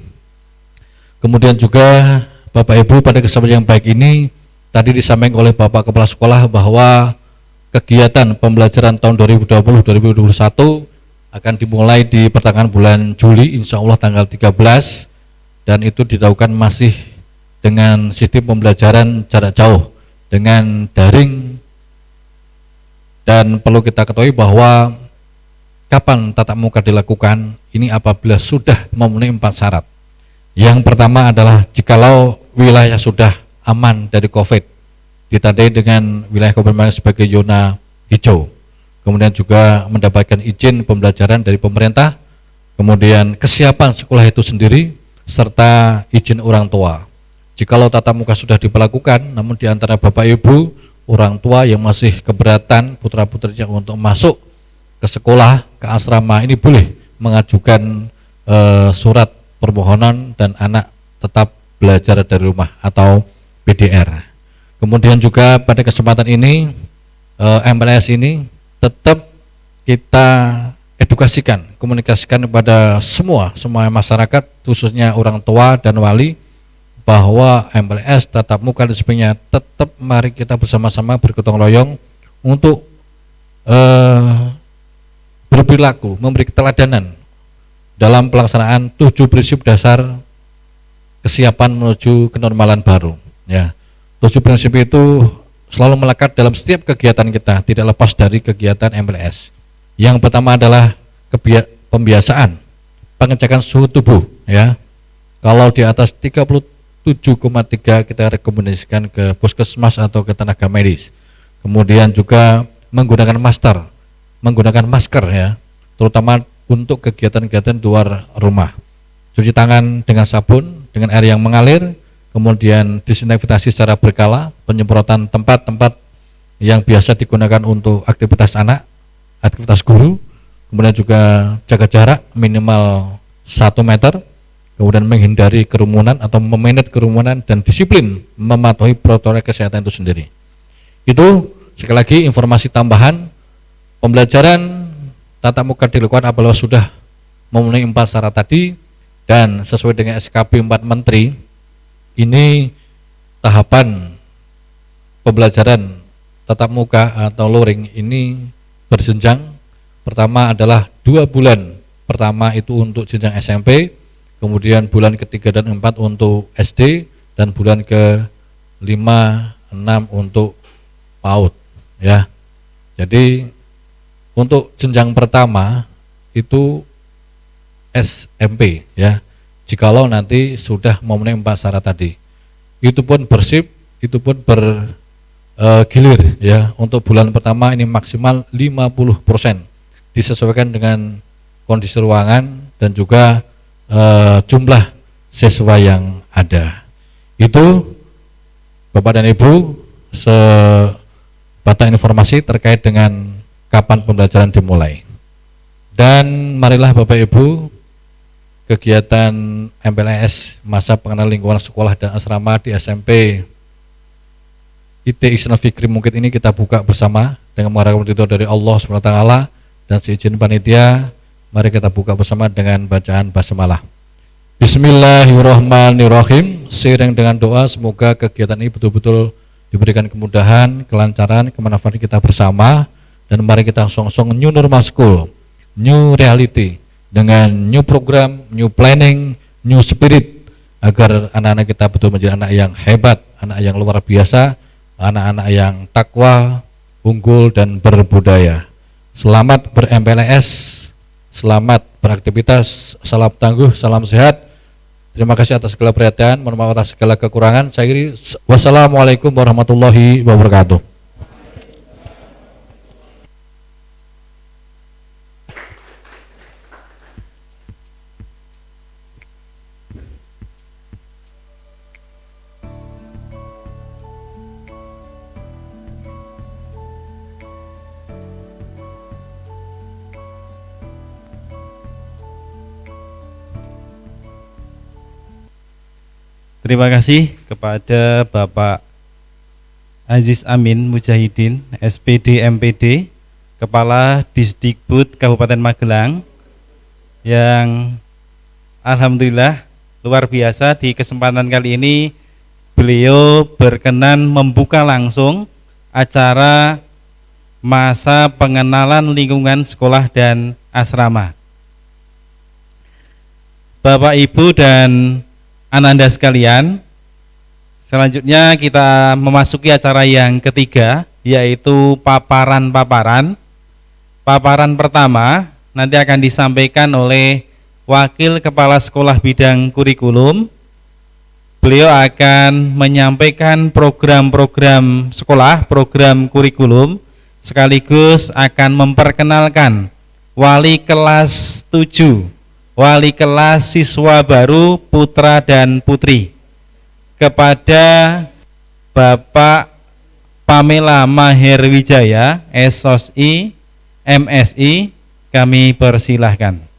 Kemudian juga Bapak Ibu, pada kesempatan yang baik ini tadi disampaikan oleh Bapak Kepala Sekolah bahwa kegiatan pembelajaran tahun 2020-2021 akan dimulai di pertengahan bulan Juli, insya Allah tanggal 13, dan itu dilakukan masih dengan sistem pembelajaran jarak jauh dengan daring. Dan perlu kita ketahui bahwa kapan tatap muka dilakukan ini apabila sudah memenuhi 4 syarat. Yang pertama adalah jikalau wilayah sudah aman dari COVID, ditandai dengan wilayah Kabupaten sebagai zona hijau, kemudian juga mendapatkan izin pembelajaran dari pemerintah, kemudian kesiapan sekolah itu sendiri, serta izin orang tua. Jikalau tatap muka sudah diberlakukan, namun di antara Bapak Ibu, orang tua yang masih keberatan putra-putrinya untuk masuk ke sekolah, ke asrama, ini boleh mengajukan surat permohonan dan anak tetap belajar dari rumah atau PDR. Kemudian juga pada kesempatan ini MPLS ini tetap kita edukasikan, komunikasikan kepada semua masyarakat, khususnya orang tua dan wali, bahwa MPLS tatap muka dan sebagainya tetap mari kita bersama-sama bergotong royong untuk berperilaku, memberi keteladanan dalam pelaksanaan 7 prinsip dasar kesiapan menuju kenormalan baru, ya. 7 prinsip itu selalu melekat dalam setiap kegiatan kita, tidak lepas dari kegiatan MPLS. Yang pertama adalah pembiasaan pengecekan suhu tubuh, ya. Kalau di atas 37,3 kita rekomendasikan ke puskesmas atau ke tenaga medis. Kemudian juga menggunakan masker, ya, terutama untuk kegiatan-kegiatan di luar rumah. Cuci tangan dengan sabun, dengan air yang mengalir, kemudian disinfeksi secara berkala, penyemprotan tempat-tempat yang biasa digunakan untuk aktivitas anak, aktivitas guru, kemudian juga jaga jarak minimal 1 meter, kemudian menghindari kerumunan atau memanage kerumunan dan disiplin mematuhi protokol kesehatan itu sendiri. Itu sekali lagi informasi tambahan, pembelajaran tatap muka dilakukan apabila sudah memenuhi 4 syarat tadi dan sesuai dengan SKP 4 Menteri. Ini tahapan pembelajaran tatap muka atau luring ini berjenjang. Pertama adalah 2 bulan pertama itu untuk jenjang SMP, kemudian bulan ketiga dan 4 untuk SD, dan bulan ke 5, 6 untuk PAUD, ya. Jadi untuk jenjang pertama itu SMP ya. Jikalau nanti sudah memenuhi 4 syarat tadi, itu pun bersip, itu pun bergilir ya. Untuk bulan pertama ini maksimal 50%, disesuaikan dengan kondisi ruangan dan juga jumlah siswa yang ada. Itu Bapak dan Ibu sebatang informasi terkait dengan kapan pembelajaran dimulai. Dan marilah Bapak Ibu, kegiatan MPLS masa pengenalan lingkungan sekolah dan asrama di SMP IT Ihsanul Fikri Mungkit ini kita buka bersama dengan mengharapkan ridho dari Allah SWT, dan seizin panitia mari kita buka bersama dengan bacaan basmalah. Bismillahirrahmanirrahim. Seiring dengan doa semoga kegiatan ini betul-betul diberikan kemudahan, kelancaran, kemanfaatan kita bersama, dan mari kita song-song new normal school, new reality, dengan new program, new planning, new spirit, agar anak-anak kita betul menjadi anak yang hebat, anak yang luar biasa, anak-anak yang takwa, unggul dan berbudaya. Selamat ber-MPLS, selamat beraktivitas, salam tangguh, salam sehat. Terima kasih atas segala perhatian, mohon maaf atas segala kekurangan. Saya kira wassalamualaikum warahmatullahi wabarakatuh. Terima kasih kepada Bapak Aziz Amin Mujahidin, SPD MPD, Kepala Disdikbud Kabupaten Magelang, yang alhamdulillah luar biasa di kesempatan kali ini beliau berkenan membuka langsung acara masa pengenalan lingkungan sekolah dan asrama. Bapak, Ibu, dan Ananda sekalian, selanjutnya kita memasuki acara yang ketiga, yaitu paparan-paparan. Paparan pertama nanti akan disampaikan oleh Wakil Kepala Sekolah Bidang Kurikulum. Beliau akan menyampaikan program-program sekolah, program kurikulum, sekaligus akan memperkenalkan wali kelas 7, wali kelas siswa baru putra dan putri. Kepada Bapak Pamela Maher Wijaya, SOSI, MSI, kami persilahkan.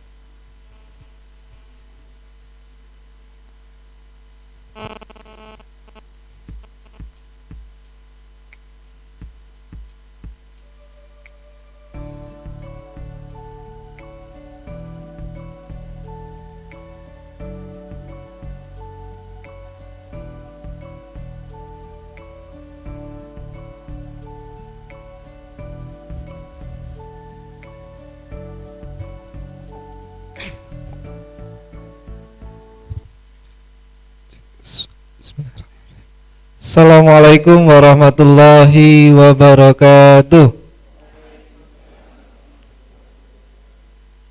Assalamualaikum warahmatullahi wabarakatuh.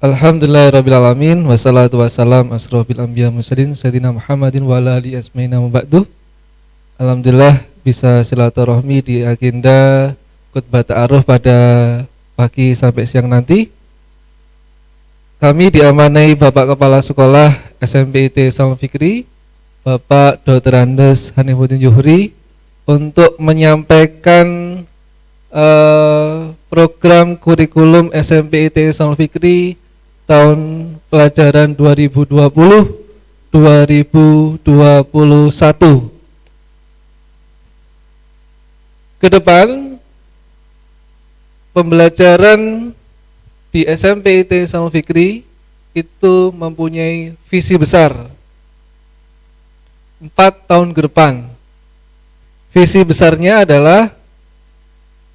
Alhamdulillahirrabbilalamin. Wassalatu wassalam asrofil anbiya mursalin Sayyidina Muhammadin wa ala alihi asmaina muba'du. Alhamdulillah bisa silaturahmi di agenda khutbah ta'aruf pada pagi sampai siang nanti. Kami diamanai Bapak Kepala Sekolah SMP IT Ihsanul Fikri, Bapak Dr. Andes Hanifuddin Juhri, untuk menyampaikan program kurikulum SMP IT Ihsanul Fikri tahun pelajaran 2020-2021. Ke depan, pembelajaran di SMP IT Ihsanul Fikri itu mempunyai visi besar 4 tahun ke depan. Visi besarnya adalah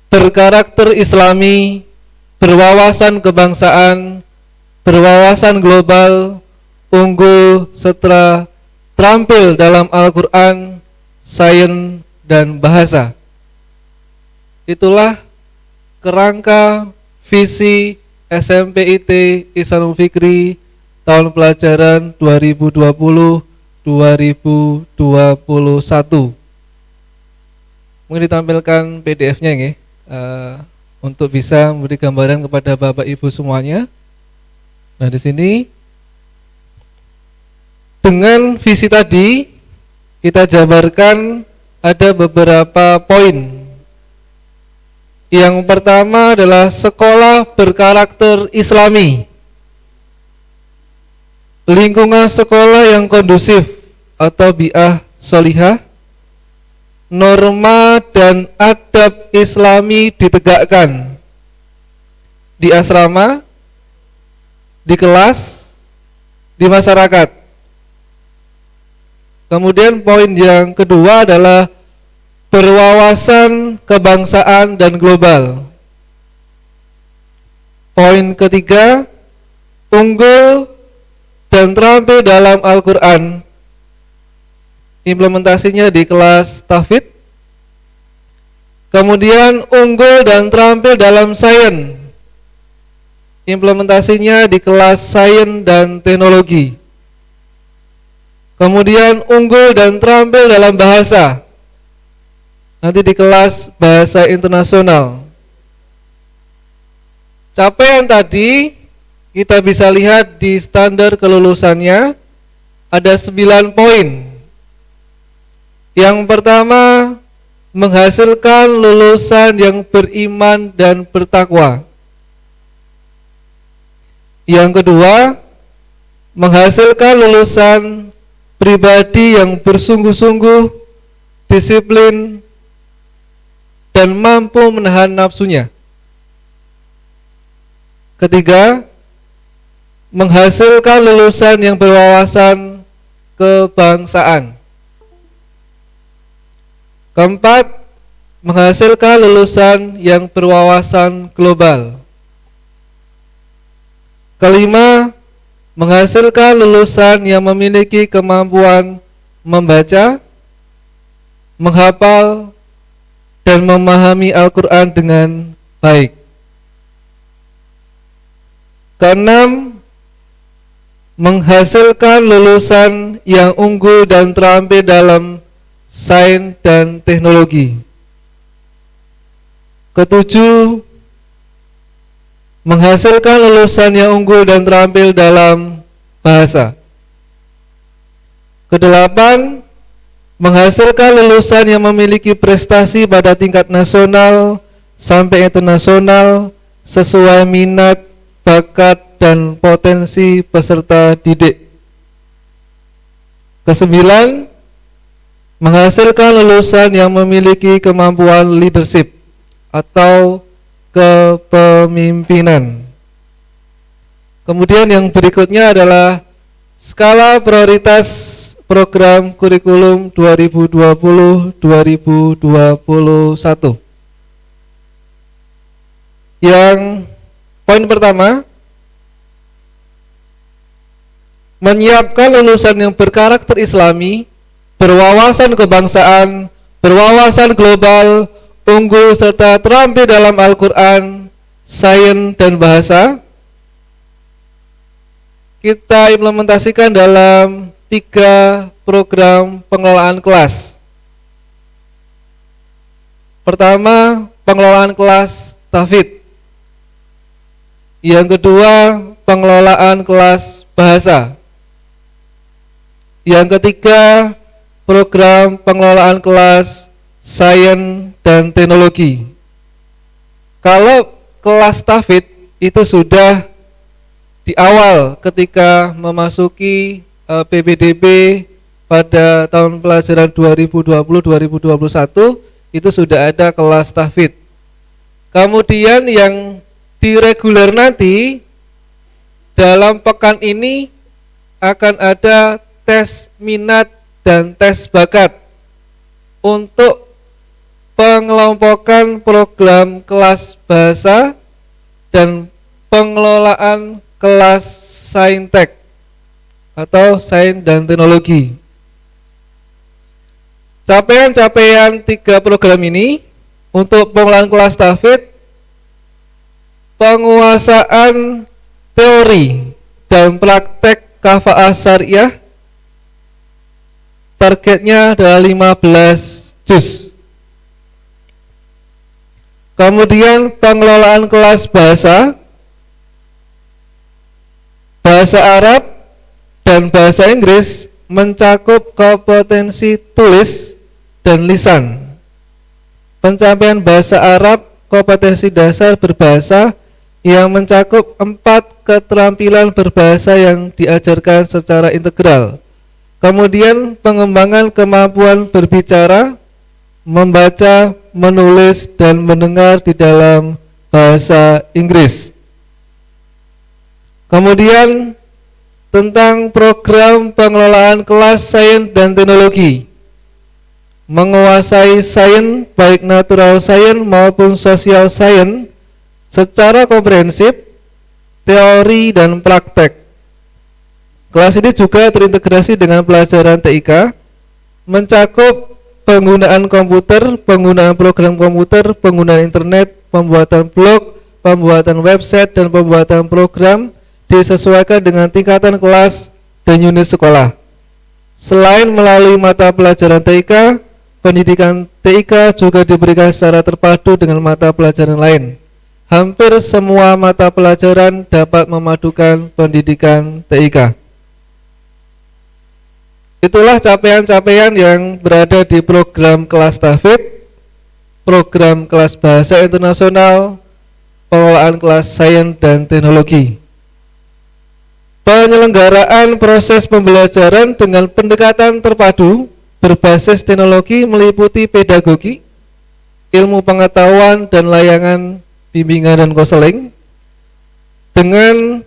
berkarakter Islami, berwawasan kebangsaan, berwawasan global, unggul, serta terampil dalam Al-Quran, sains, dan bahasa. Itulah kerangka visi SMPIT Ihsanul Fikri tahun pelajaran 2020-2021. Mungkin ditampilkan PDF-nya ini untuk bisa memberi gambaran kepada Bapak Ibu semuanya. Nah, di sini dengan visi tadi kita jabarkan ada beberapa poin. Yang pertama adalah sekolah berkarakter Islami. Lingkungan sekolah yang kondusif atau bi'ah solihah, norma dan adab Islami ditegakkan di asrama, di kelas, di masyarakat. Kemudian poin yang kedua adalah berwawasan kebangsaan dan global. Poin ketiga, unggul dan terampil dalam Al-Quran. Implementasinya di kelas tahfidz. Kemudian unggul dan terampil dalam sains. Implementasinya di kelas sains dan teknologi. Kemudian unggul dan terampil dalam bahasa, nanti di kelas bahasa internasional. Capaian tadi kita bisa lihat di standar kelulusannya ada 9 poin. Yang pertama, menghasilkan lulusan yang beriman dan bertakwa. Yang kedua, menghasilkan lulusan pribadi yang bersungguh-sungguh, disiplin, dan mampu menahan nafsunya. Ketiga, menghasilkan lulusan yang berwawasan kebangsaan. Keempat, menghasilkan lulusan yang berwawasan global. Kelima, menghasilkan lulusan yang memiliki kemampuan membaca, menghafal, dan memahami Al-Quran dengan baik. Keenam, menghasilkan lulusan yang unggul dan terampil dalam sains dan teknologi. Ketujuh, menghasilkan lulusan yang unggul dan terampil dalam bahasa. Kedelapan, menghasilkan lulusan yang memiliki prestasi pada tingkat nasional sampai internasional sesuai minat, bakat, dan potensi peserta didik. Kesembilan, menghasilkan lulusan yang memiliki kemampuan leadership atau kepemimpinan. Kemudian yang berikutnya adalah skala prioritas program kurikulum 2020-2021. Yang poin pertama, menyiapkan lulusan yang berkarakter Islami, berwawasan kebangsaan, berwawasan global, unggul serta terampil dalam Al-Quran, sains, dan bahasa. Kita implementasikan dalam 3 program pengelolaan kelas. Pertama, pengelolaan kelas tahfidz. Yang kedua, pengelolaan kelas bahasa. Yang ketiga, program pengelolaan kelas sains dan teknologi. Kalau kelas tahfidz itu sudah di awal ketika memasuki PPDB pada tahun pelajaran 2020-2021 itu sudah ada kelas tahfidz. Kemudian yang di reguler nanti dalam pekan ini akan ada tes minat dan tes bakat untuk pengelompokan program kelas bahasa dan pengelolaan kelas saintek atau sains dan teknologi. Capaian-capaian 3 program ini untuk pengelolaan kelas tahfidz penguasaan teori dan praktek kafaah syariah. Targetnya adalah 15 juz. Kemudian pengelolaan kelas bahasa Arab dan bahasa Inggris mencakup kompetensi tulis dan lisan. Pencapaian bahasa Arab kompetensi dasar berbahasa yang mencakup 4 keterampilan berbahasa yang diajarkan secara integral. Kemudian pengembangan kemampuan berbicara, membaca, menulis, dan mendengar di dalam bahasa Inggris. Kemudian tentang program pengelolaan kelas sains dan teknologi, menguasai sains baik natural sains maupun social sains secara komprehensif, teori dan praktek. Kelas ini juga terintegrasi dengan pelajaran TIK, mencakup penggunaan komputer, penggunaan program komputer, penggunaan internet, pembuatan blog, pembuatan website, dan pembuatan program disesuaikan dengan tingkatan kelas dan unit sekolah. Selain melalui mata pelajaran TIK, pendidikan TIK juga diberikan secara terpadu dengan mata pelajaran lain. Hampir semua mata pelajaran dapat memadukan pendidikan TIK. Itulah capaian-capaian yang berada di program kelas tahfidz, program kelas bahasa internasional, pengelolaan kelas sains dan teknologi. Penyelenggaraan proses pembelajaran dengan pendekatan terpadu berbasis teknologi meliputi pedagogi, ilmu pengetahuan dan layanan bimbingan dan konseling, dengan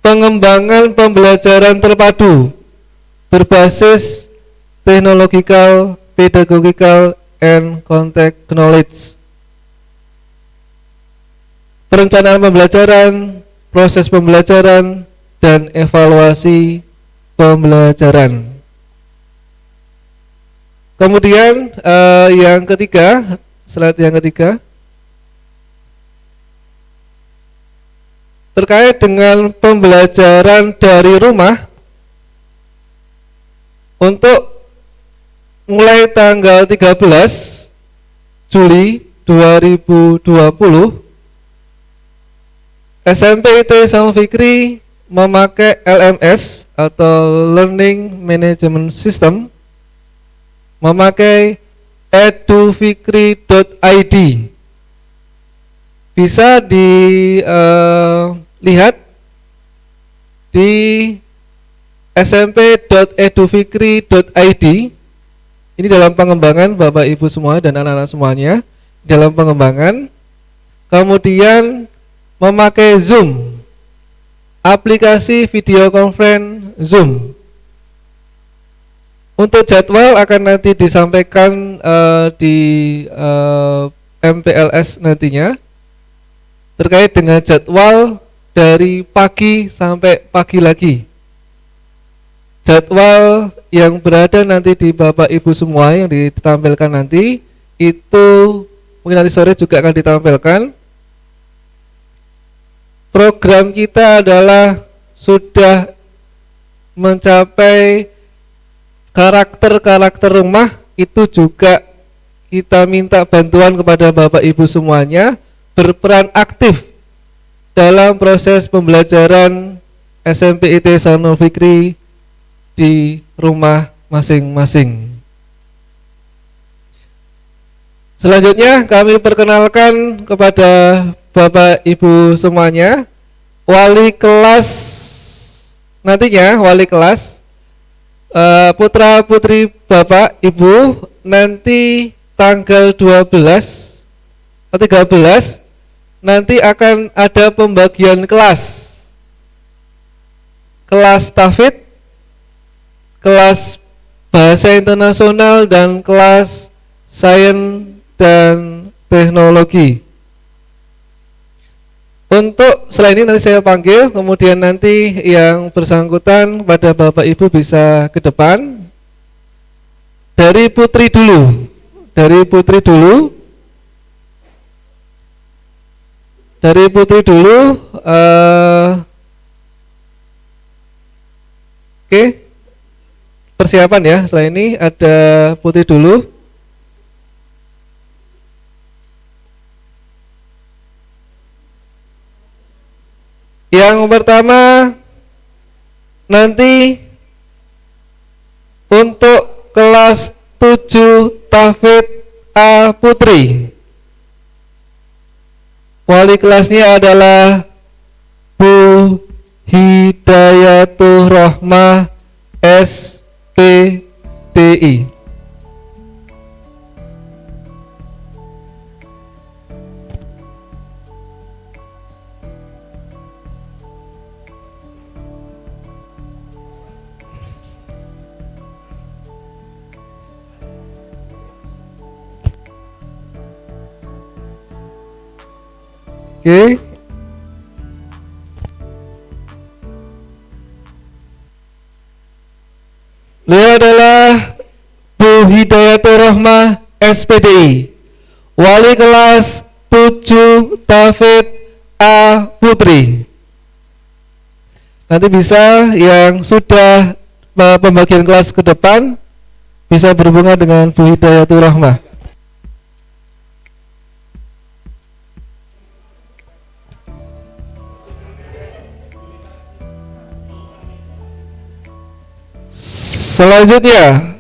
pengembangan pembelajaran terpadu berbasis technological, pedagogical, and context knowledge. Perencanaan pembelajaran, proses pembelajaran, dan evaluasi pembelajaran. Kemudian yang ketiga, slide yang ketiga, terkait dengan pembelajaran dari rumah. Untuk mulai tanggal 13 Juli 2020, SMP IT Sanul Fikri memakai LMS atau Learning Management System, memakai edufikri.id. Bisa dilihat di smp.edufikri.id. Ini dalam pengembangan Bapak Ibu semua dan anak-anak semuanya, dalam pengembangan. Kemudian memakai Zoom, aplikasi video conference Zoom. Untuk jadwal akan nanti disampaikan di MPLS nantinya, terkait dengan jadwal dari pagi sampai pagi lagi. Jadwal yang berada nanti di Bapak Ibu semua yang ditampilkan nanti itu mungkin nanti sore juga akan ditampilkan. Program kita adalah sudah mencapai karakter rumah, itu juga kita minta bantuan kepada Bapak Ibu semuanya berperan aktif dalam proses pembelajaran SMP IT Sanul Fikri di rumah masing-masing. Selanjutnya kami perkenalkan kepada Bapak Ibu semuanya wali kelas nantinya, wali kelas putra putri Bapak Ibu nanti tanggal 12 atau 13 nanti akan ada pembagian kelas tahfidz, kelas bahasa internasional, dan kelas sains dan teknologi. Untuk selain ini nanti saya panggil, kemudian nanti yang bersangkutan pada Bapak Ibu bisa ke depan. Dari putri dulu. Dari Putri dulu. Oke. Persiapan ya. Setelah ini ada Putri dulu. Yang pertama nanti untuk kelas 7 Tahfidz A Putri, wali kelasnya adalah Bu Hidayatul Rahmah SPDI. Oke. Beliau adalah Bu Hidayatul Rahmah SPDI, wali kelas 7 Tahfidz A Putri. Nanti bisa yang sudah pembagian kelas ke depan bisa berhubungan dengan Bu Hidayatul Rahmah. Selanjutnya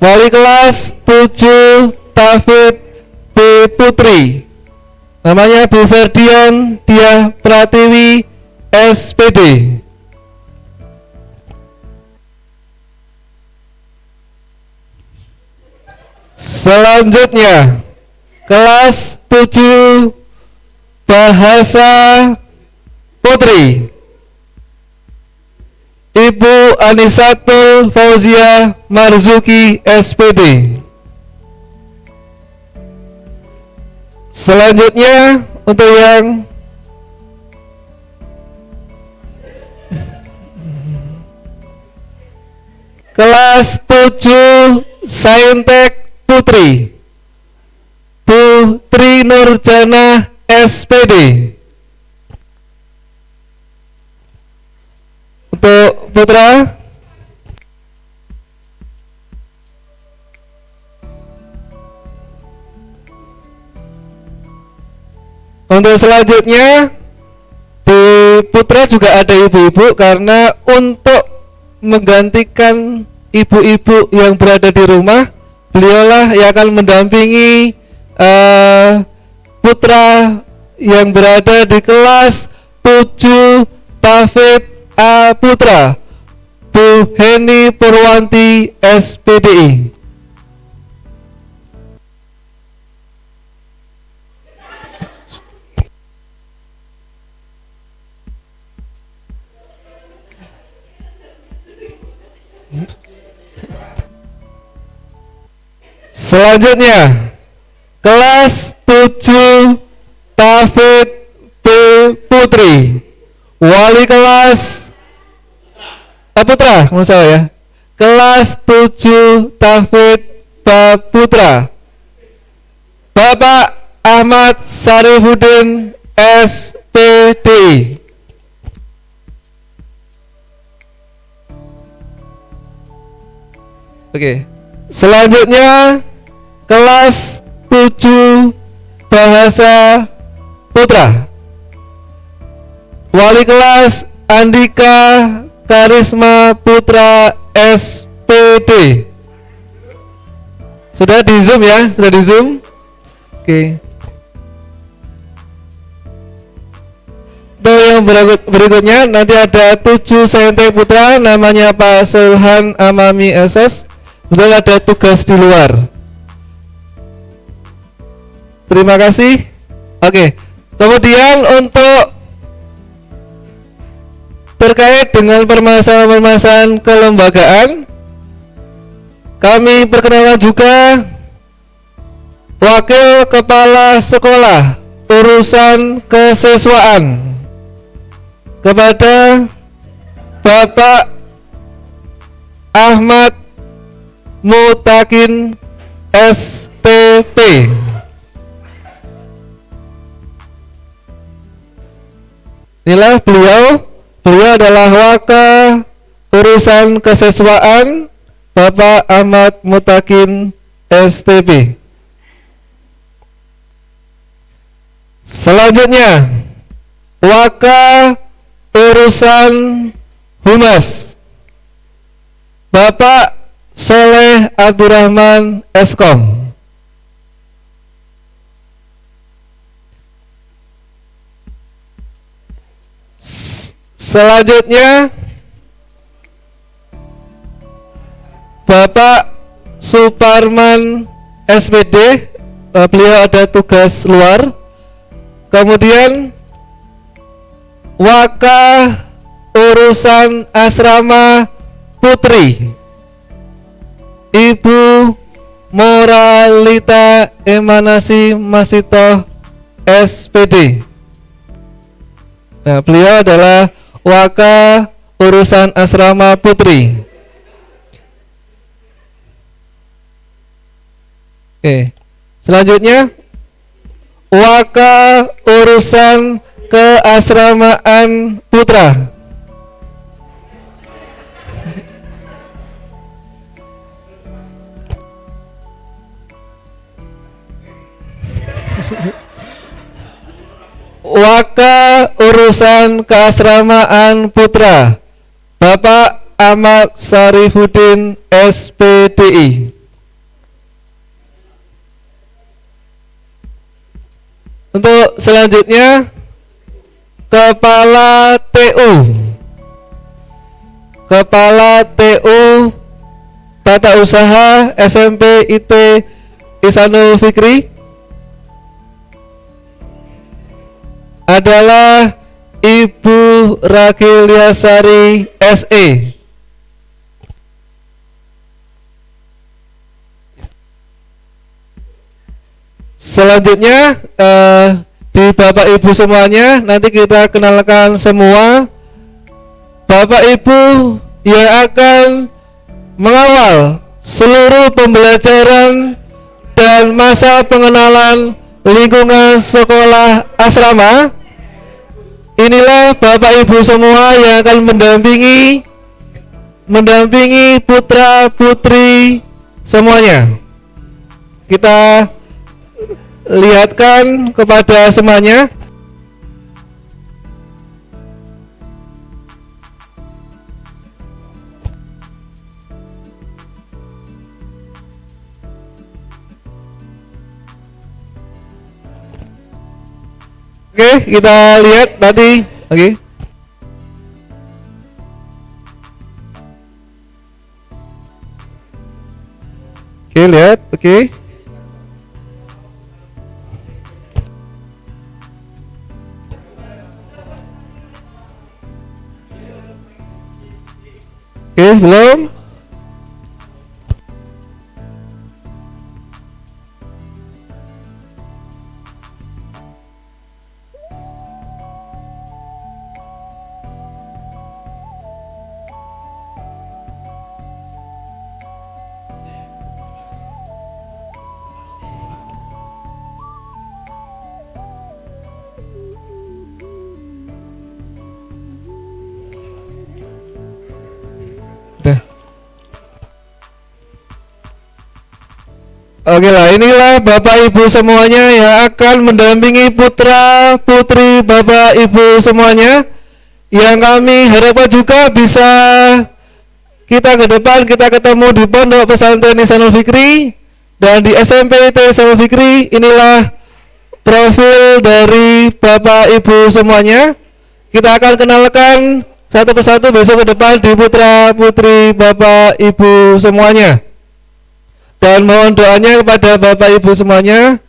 wali kelas 7 Tahfidz B Putri, namanya Bu Ferdian Diah Pratiwi SPD. Selanjutnya kelas 7 Bahasa Putri, Ibu Anisatul Fauzia Marzuki SPD. Selanjutnya untuk yang kelas 7 Saintek Putri, Bu Tri Nurjana SPD. Untuk putra untuk selanjutnya di putra juga ada ibu-ibu, karena untuk menggantikan ibu-ibu yang berada di rumah, beliaulah yang akan mendampingi putra yang berada di kelas 7 Tahfidz A Putra, Bu Heni Purwanti SPDI. Selanjutnya kelas 7 Tahfidz B Putri, wali kelas Putra, menurut saya ya. Kelas 7 Tahfidz B Putra, Bapak Ahmad Sarifuddin SPD. Oke. Selanjutnya kelas 7 Bahasa Putra, wali kelas Andika Karisma Putra SPD. Sudah di Zoom ya? Sudah di Zoom? Oke. Yang berikutnya nanti ada 7 Saintek Putra, namanya Pak Sulhan Amami SS. Betul, ada tugas di luar. Terima kasih. Oke. Kemudian untuk terkait dengan permasalahan-permasalahan kelembagaan, kami perkenalkan juga Wakil Kepala Sekolah Urusan Kesiswaan kepada Bapak Ahmad Mutakin STP. Inilah beliau adalah Waka Urusan Kesiswaan Bapak Ahmad Mutakin STP. Selanjutnya Waka Urusan Humas Bapak Soleh Abdurrahman Eskom. Selanjutnya Bapak Suparman SPD, beliau ada tugas luar. Kemudian Waka Urusan Asrama Putri Ibu Moralita Emanasi Masito SPD. Nah, beliau adalah Waka Urusan Asrama Putri. Oke. Selanjutnya Waka Urusan Keasramaan Putra. Waka Urusan Keasramaan Putra Bapak Ahmad Sarifuddin SPDI. Untuk selanjutnya Kepala TU Tata Usaha SMP IT Ihsanul Fikri adalah Ibu Ragilyasari SE. Selanjutnya di Bapak Ibu semuanya, nanti kita kenalkan semua Bapak Ibu yang akan mengawal seluruh pembelajaran dan masa pengenalan lingkungan sekolah asrama. Inilah Bapak Ibu semua yang akan mendampingi putra putri semuanya. Kita lihatkan kepada semuanya. Oke, kita lihat tadi. Oke. Oke, lihat. Oke. Oke, belum? Oke lah, inilah Bapak Ibu semuanya yang akan mendampingi putra putri Bapak Ibu semuanya, yang kami harapkan juga bisa kita ke depan kita ketemu di Pondok Pesantren Ihsanul Fikri dan di SMP Ihsanul Fikri. Inilah profil dari Bapak Ibu semuanya. Kita akan kenalkan satu persatu besok ke depan di putra putri Bapak Ibu semuanya. Dan mohon doanya kepada Bapak Ibu semuanya,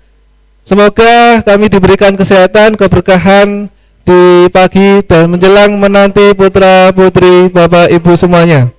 semoga kami diberikan kesehatan, keberkahan di pagi dan menjelang menanti putra putri Bapak Ibu semuanya.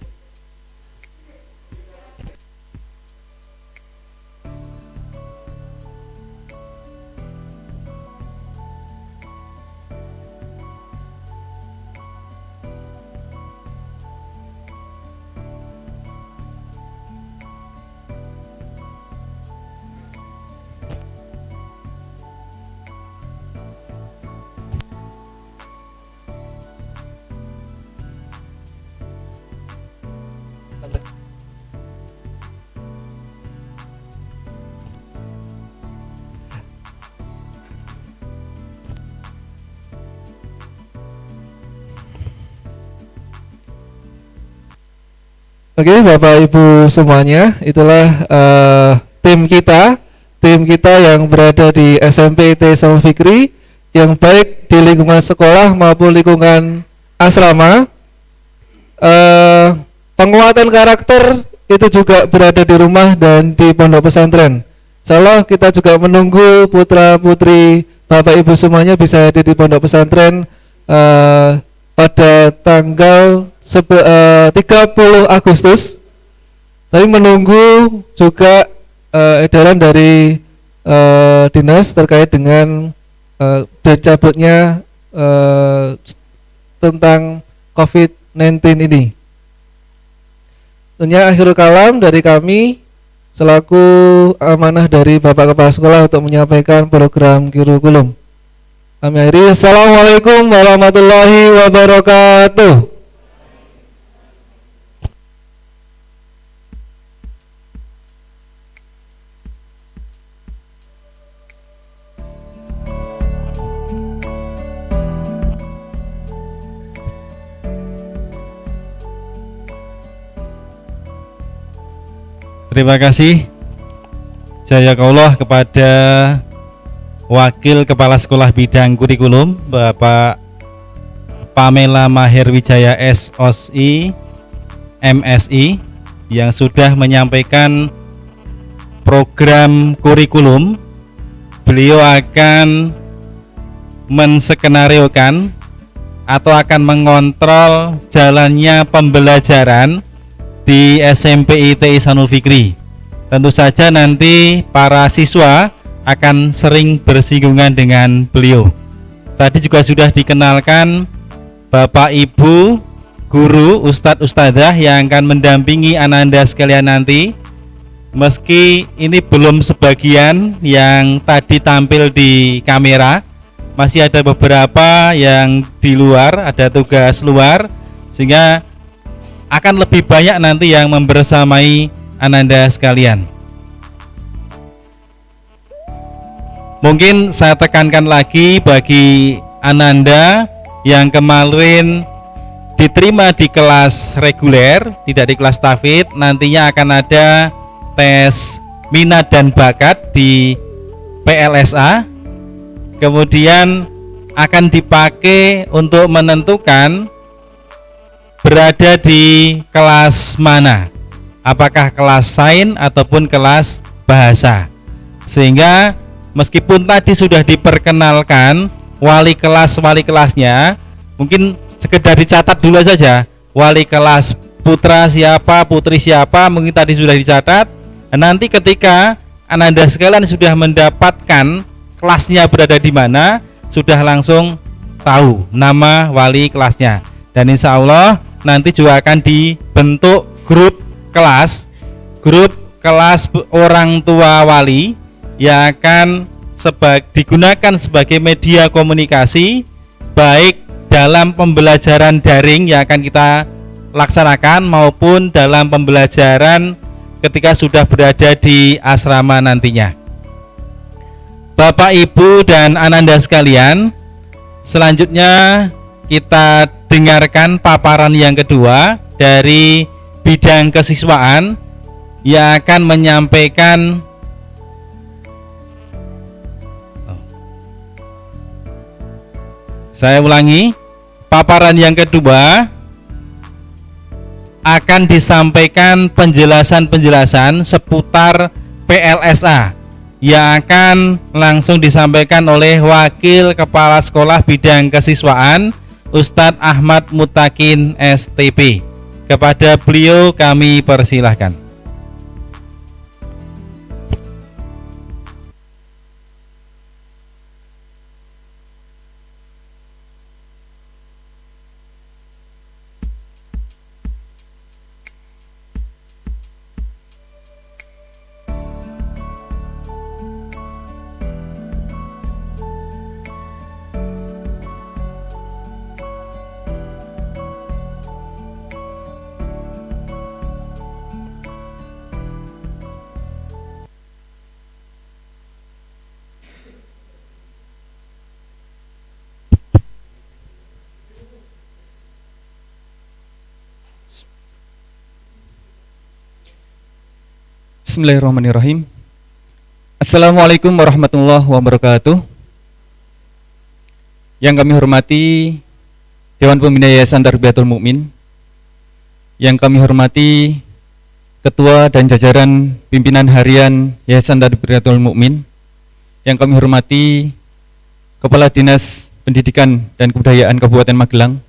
Oke, Bapak Ibu semuanya, itulah tim kita yang berada di SMP IT Islam Fikri, yang baik di lingkungan sekolah maupun lingkungan asrama. Penguatan karakter itu juga berada di rumah dan di pondok pesantren. Insyaallah kita juga menunggu putra putri Bapak Ibu semuanya bisa hadir di pondok pesantren pada tanggal 30 Agustus. Tapi menunggu juga edaran dari dinas terkait dengan dicabutnya tentang COVID-19 ini. Tentunya akhirul kalam dari kami selaku amanah dari Bapak Kepala Sekolah untuk menyampaikan program kurikulum. Kami akhiri. Assalamualaikum warahmatullahi wabarakatuh. Terima kasih jazakallah kepada Wakil Kepala Sekolah Bidang Kurikulum Bapak Pamela Mahir Wijaya SOSI MSI yang sudah menyampaikan program kurikulum. Beliau akan menskenariokan atau akan mengontrol jalannya pembelajaran di SMP IT Ihsanul Fikri. Tentu saja nanti para siswa akan sering bersinggungan dengan beliau. Tadi juga sudah dikenalkan Bapak Ibu guru, ustadz ustadzah yang akan mendampingi ananda sekalian nanti. Meski ini belum sebagian yang tadi tampil di kamera, masih ada beberapa yang di luar, ada tugas luar, sehingga akan lebih banyak nanti yang membersamai ananda sekalian. Mungkin saya tekankan lagi bagi ananda yang kemarin diterima di kelas reguler, tidak di kelas tahfidz, nantinya akan ada tes minat dan bakat di PLSA. Kemudian akan dipakai untuk menentukan berada di kelas mana, apakah kelas sains ataupun kelas bahasa. Sehingga meskipun tadi sudah diperkenalkan wali kelasnya, mungkin sekedar dicatat dulu saja wali kelas putra siapa, putri siapa, mungkin tadi sudah dicatat. Nanti ketika ananda sekalian sudah mendapatkan kelasnya berada di mana, sudah langsung tahu nama wali kelasnya. Dan insya Allah nanti juga akan dibentuk grup kelas orang tua wali yang akan digunakan sebagai media komunikasi baik dalam pembelajaran daring yang akan kita laksanakan maupun dalam pembelajaran ketika sudah berada di asrama nantinya. Bapak, Ibu, dan ananda sekalian, selanjutnya kita dengarkan paparan yang kedua dari bidang kesiswaan yang akan menyampaikan saya ulangi, paparan yang kedua akan disampaikan penjelasan-penjelasan seputar PLSA yang akan langsung disampaikan oleh Wakil Kepala Sekolah Bidang Kesiswaan Ustadz Ahmad Mutakin STP. Kepada beliau kami persilahkan. Bismillahirrahmanirrahim. Assalamualaikum warahmatullahi wabarakatuh. Yang kami hormati Dewan Pembina Yayasan Tarbiyatul Mukmin, yang kami hormati Ketua dan jajaran pimpinan harian Yayasan Tarbiyatul Mukmin, yang kami hormati Kepala Dinas Pendidikan dan Kebudayaan Kabupaten Magelang,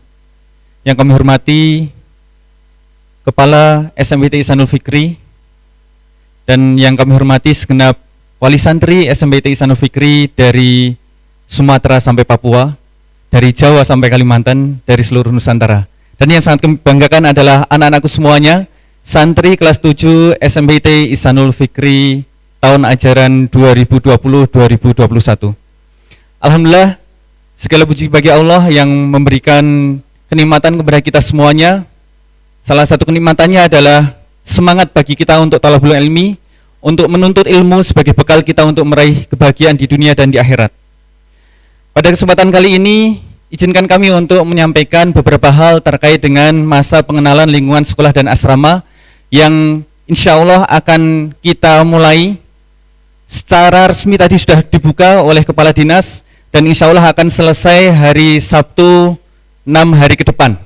yang kami hormati Kepala SMPT Ihsanul Fikri, dan yang kami hormati segenap wali santri SMPT Ihsanul Fikri dari Sumatera sampai Papua, dari Jawa sampai Kalimantan, dari seluruh Nusantara. Dan yang sangat kami banggakan adalah anak-anakku semuanya, santri kelas 7 SMPT Ihsanul Fikri tahun ajaran 2020-2021. Alhamdulillah, segala puji bagi Allah yang memberikan kenikmatan kepada kita semuanya. Salah satu kenikmatannya adalah semangat bagi kita untuk talabul ilmi, untuk menuntut ilmu sebagai bekal kita untuk meraih kebahagiaan di dunia dan di akhirat. Pada kesempatan kali ini, izinkan kami untuk menyampaikan beberapa hal terkait dengan masa pengenalan lingkungan sekolah dan asrama yang insya Allah akan kita mulai secara resmi tadi sudah dibuka oleh Kepala Dinas dan insya Allah akan selesai hari Sabtu 6 hari ke depan.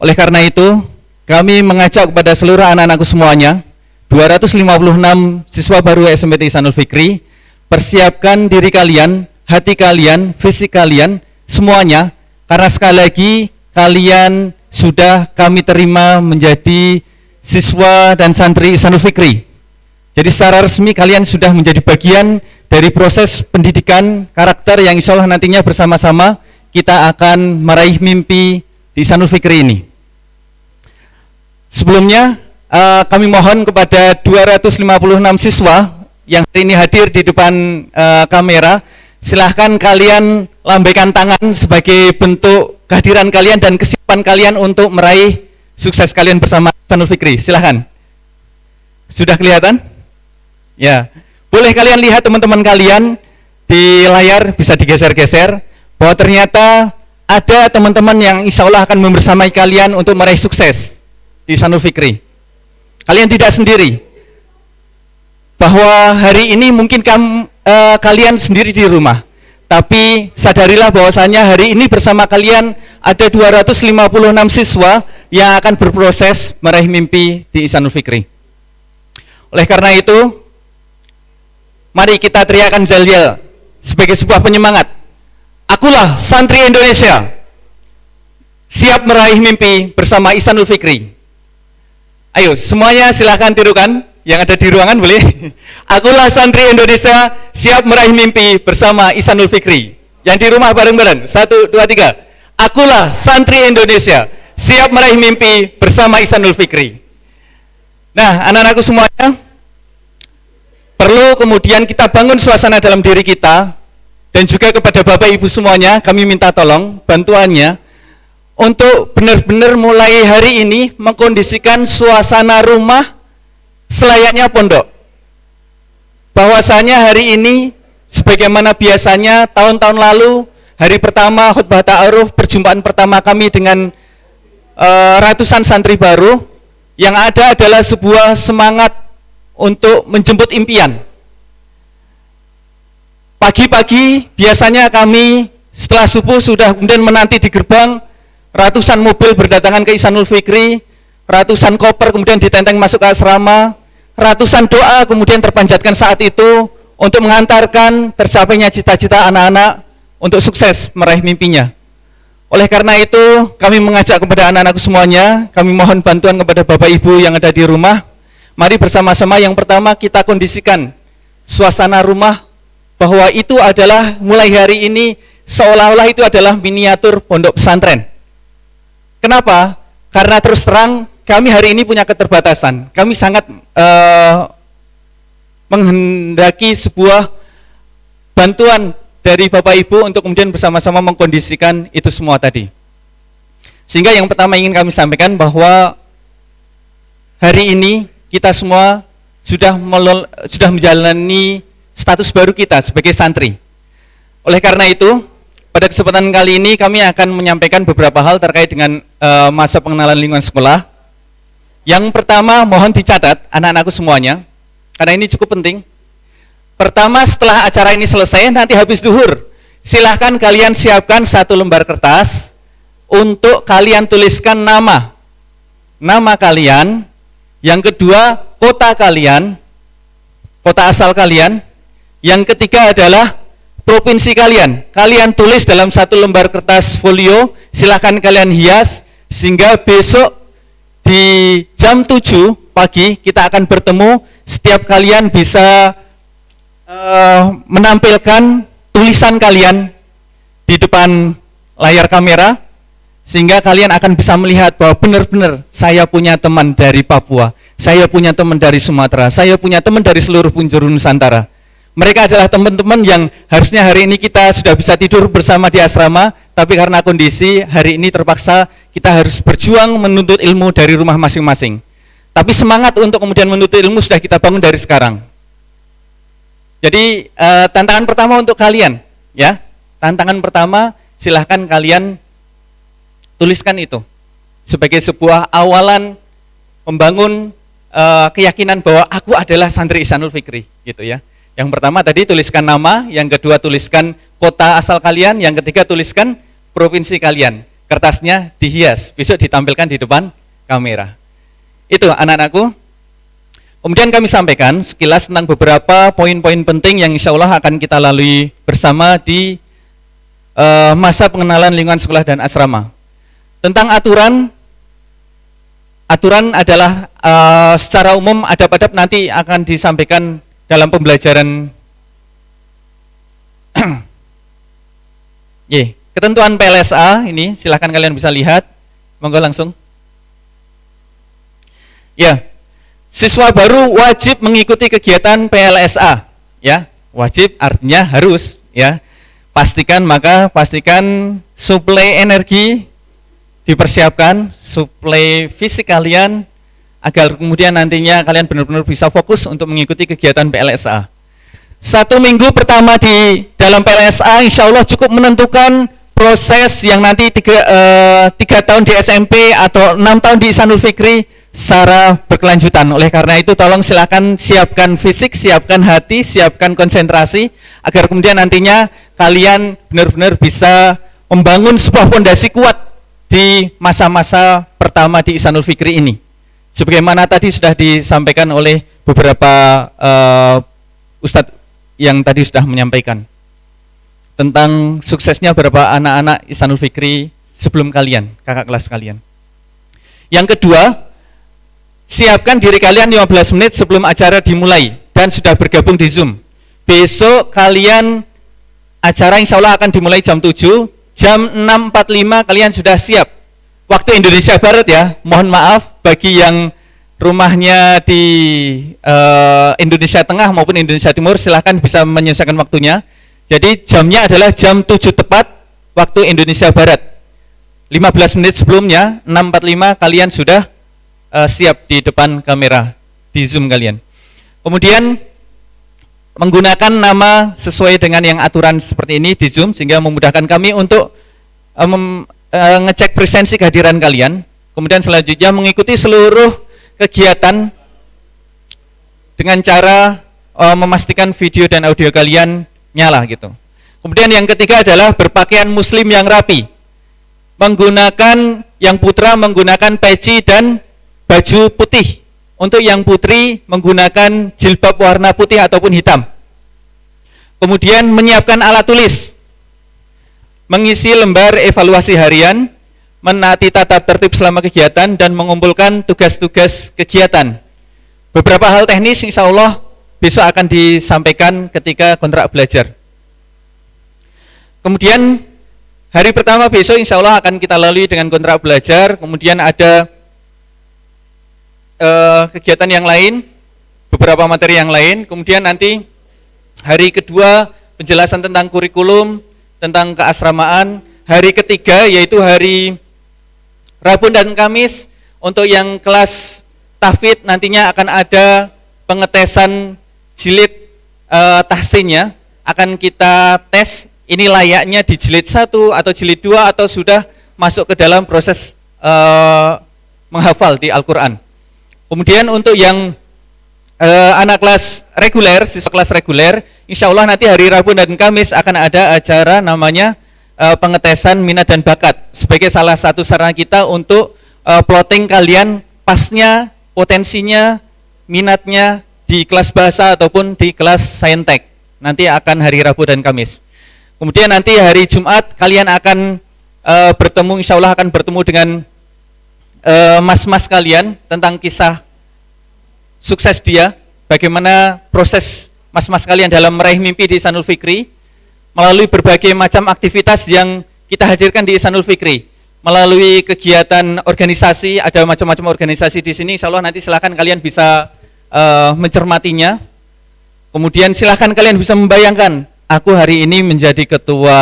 Oleh karena itu, kami mengajak kepada seluruh anak-anakku semuanya, 256 siswa baru SMPT Ihsanul Fikri, persiapkan diri kalian, hati kalian, fisik kalian, semuanya, karena sekali lagi kalian sudah kami terima menjadi siswa dan santri Ihsanul Fikri. Jadi secara resmi kalian sudah menjadi bagian dari proses pendidikan karakter yang insya Allah nantinya bersama-sama kita akan meraih mimpi di Ihsanul Fikri ini. Sebelumnya kami mohon kepada 256 siswa yang hari ini hadir di depan kamera, silahkan kalian lambaikan tangan sebagai bentuk kehadiran kalian dan kesiapan kalian untuk meraih sukses kalian bersama Ihsanul Fikri. Silahkan. Sudah kelihatan? Ya. Boleh kalian lihat teman-teman kalian di layar, bisa digeser-geser, bahwa ternyata ada teman-teman yang insya Allah akan membersamai kalian untuk meraih sukses di Ihsanul Fikri. Kalian tidak sendiri, bahwa hari ini mungkin kalian sendiri di rumah, tapi sadarilah bahwasanya hari ini bersama kalian ada 256 siswa yang akan berproses meraih mimpi di Ihsanul Fikri. Oleh karena itu, mari kita teriakan Jalil sebagai sebuah penyemangat. Akulah santri Indonesia, siap meraih mimpi bersama Ihsanul Fikri. Ayo semuanya silahkan tirukan, yang ada di ruangan boleh. Akulah santri Indonesia, siap meraih mimpi bersama Ihsanul Fikri. Yang di rumah bareng-bareng, 1, 2, 3. Akulah santri Indonesia, siap meraih mimpi bersama Ihsanul Fikri. Nah, anak-anakku semuanya, perlu kemudian kita bangun suasana dalam diri kita, dan juga kepada Bapak Ibu semuanya, kami minta tolong bantuannya, untuk benar-benar mulai hari ini mengkondisikan suasana rumah selayaknya pondok. Bahwasanya hari ini sebagaimana biasanya tahun-tahun lalu, hari pertama khutbah ta'aruf, perjumpaan pertama kami dengan ratusan santri baru, yang ada adalah sebuah semangat untuk menjemput impian. Pagi-pagi biasanya kami setelah subuh sudah kemudian menanti di gerbang, ratusan mobil berdatangan ke Ihsanul Fikri, ratusan koper kemudian ditenteng masuk ke asrama, ratusan doa kemudian terpanjatkan saat itu untuk mengantarkan tercapainya cita-cita anak-anak untuk sukses meraih mimpinya. Oleh karena itu, kami mengajak kepada anak-anakku semuanya, kami mohon bantuan kepada Bapak Ibu yang ada di rumah. Mari bersama-sama yang pertama kita kondisikan suasana rumah, bahwa itu adalah mulai hari ini seolah-olah itu adalah miniatur pondok pesantren. Kenapa? Karena terus terang kami hari ini punya keterbatasan. Kami sangat menghendaki sebuah bantuan dari Bapak Ibu untuk kemudian bersama-sama mengkondisikan itu semua tadi. Sehingga yang pertama ingin kami sampaikan bahwa hari ini kita semua sudah menjalani status baru kita sebagai santri. Oleh karena itu, pada kesempatan kali ini kami akan menyampaikan beberapa hal terkait dengan masa pengenalan lingkungan sekolah. Yang pertama, mohon dicatat anak-anakku semuanya, karena ini cukup penting. Pertama, setelah acara ini selesai, nanti habis duhur, silahkan kalian siapkan 1 lembar kertas untuk kalian tuliskan nama kalian, yang kedua kota kalian, kota asal kalian, yang ketiga adalah provinsi kalian. Kalian tulis dalam 1 lembar kertas folio, silahkan kalian hias, sehingga besok di jam 7 pagi kita akan bertemu. Setiap kalian bisa menampilkan tulisan kalian di depan layar kamera, sehingga kalian akan bisa melihat bahwa benar-benar saya punya teman dari Papua, saya punya teman dari Sumatera, saya punya teman dari seluruh penjuru Nusantara. Mereka adalah teman-teman yang harusnya hari ini kita sudah bisa tidur bersama di asrama, tapi karena kondisi hari ini terpaksa kita harus berjuang menuntut ilmu dari rumah masing-masing. Tapi semangat untuk kemudian menuntut ilmu sudah kita bangun dari sekarang. Jadi tantangan pertama untuk kalian, ya. Tantangan pertama, silahkan kalian tuliskan itu sebagai sebuah awalan membangun keyakinan bahwa aku adalah santri Ihsanul Fikri, gitu ya. Yang pertama tadi tuliskan nama, yang kedua tuliskan kota asal kalian, yang ketiga tuliskan provinsi kalian. Kertasnya dihias, besok ditampilkan di depan kamera. Itu anak-anakku. Kemudian kami sampaikan sekilas tentang beberapa poin-poin penting yang insya Allah akan kita lalui bersama di masa pengenalan lingkungan sekolah dan asrama. Tentang aturan adalah secara umum adab-adab nanti akan disampaikan dalam pembelajaran. Ketentuan PLSA ini silahkan kalian bisa lihat, monggo langsung. Ya, siswa baru wajib mengikuti kegiatan PLSA, ya, wajib artinya harus, ya. Pastikan suplai energi dipersiapkan, suplai fisik kalian, agar kemudian nantinya kalian benar-benar bisa fokus untuk mengikuti kegiatan PLSA. 1 minggu pertama di dalam PLSA insya Allah cukup menentukan proses yang nanti 3 tahun di SMP atau 6 tahun di Ihsanul Fikri secara berkelanjutan. Oleh karena itu tolong silakan siapkan fisik, siapkan hati, siapkan konsentrasi, agar kemudian nantinya kalian benar-benar bisa membangun sebuah fondasi kuat di masa-masa pertama di Ihsanul Fikri ini. Sebagaimana tadi sudah disampaikan oleh beberapa ustadz yang tadi sudah menyampaikan tentang suksesnya beberapa anak-anak Ihsanul Fikri sebelum kalian, kakak kelas kalian. Yang kedua, siapkan diri kalian 15 menit sebelum acara dimulai dan sudah bergabung di Zoom. Besok kalian acara insya Allah akan dimulai jam 7, jam 6.45 kalian sudah siap. Waktu Indonesia Barat ya, mohon maaf bagi yang rumahnya di Indonesia Tengah maupun Indonesia Timur, silahkan bisa menyesuaikan waktunya. Jadi jamnya adalah jam 7 tepat waktu Indonesia Barat. 15 menit sebelumnya, 6.45 kalian sudah siap di depan kamera di Zoom kalian. Kemudian menggunakan nama sesuai dengan yang aturan seperti ini di Zoom, sehingga memudahkan kami untuk ngecek presensi kehadiran kalian. Kemudian selanjutnya mengikuti seluruh kegiatan dengan cara memastikan video dan audio kalian nyala gitu. Kemudian yang ketiga adalah berpakaian muslim yang rapi. Menggunakan yang putra menggunakan peci dan baju putih. Untuk yang putri menggunakan jilbab warna putih ataupun hitam. Kemudian menyiapkan alat tulis. Mengisi lembar evaluasi harian, menaati tata tertib selama kegiatan dan mengumpulkan tugas-tugas kegiatan. Beberapa hal teknis insya Allah besok akan disampaikan ketika kontrak belajar. Kemudian hari pertama besok insya Allah akan kita lalui dengan kontrak belajar. Kemudian ada kegiatan yang lain, beberapa materi yang lain. Kemudian nanti hari kedua penjelasan tentang kurikulum, tentang keasramaan. Hari ketiga yaitu hari Rabu dan Kamis. Untuk yang kelas tahfidz nantinya akan ada pengetesan jilid tahsinnya. Akan kita tes ini layaknya di jilid 1 atau jilid 2 atau sudah masuk ke dalam proses menghafal di Al-Quran. Kemudian untuk yang anak kelas reguler, siswa kelas reguler, insya Allah nanti hari Rabu dan Kamis akan ada acara namanya pengetesan minat dan bakat sebagai salah satu sarana kita untuk plotting kalian pasnya, potensinya, minatnya di kelas bahasa ataupun di kelas saintek. Nanti akan hari Rabu dan Kamis. Kemudian nanti hari Jumat kalian akan bertemu, insya Allah akan bertemu dengan mas-mas kalian tentang kisah sukses dia, bagaimana proses mas-mas kalian dalam meraih mimpi di Ihsanul Fikri melalui berbagai macam aktivitas yang kita hadirkan di Ihsanul Fikri, melalui kegiatan organisasi, ada macam-macam organisasi di sini. Insya Allah nanti silakan kalian bisa mencermatinya. Kemudian silakan kalian bisa membayangkan, aku hari ini menjadi ketua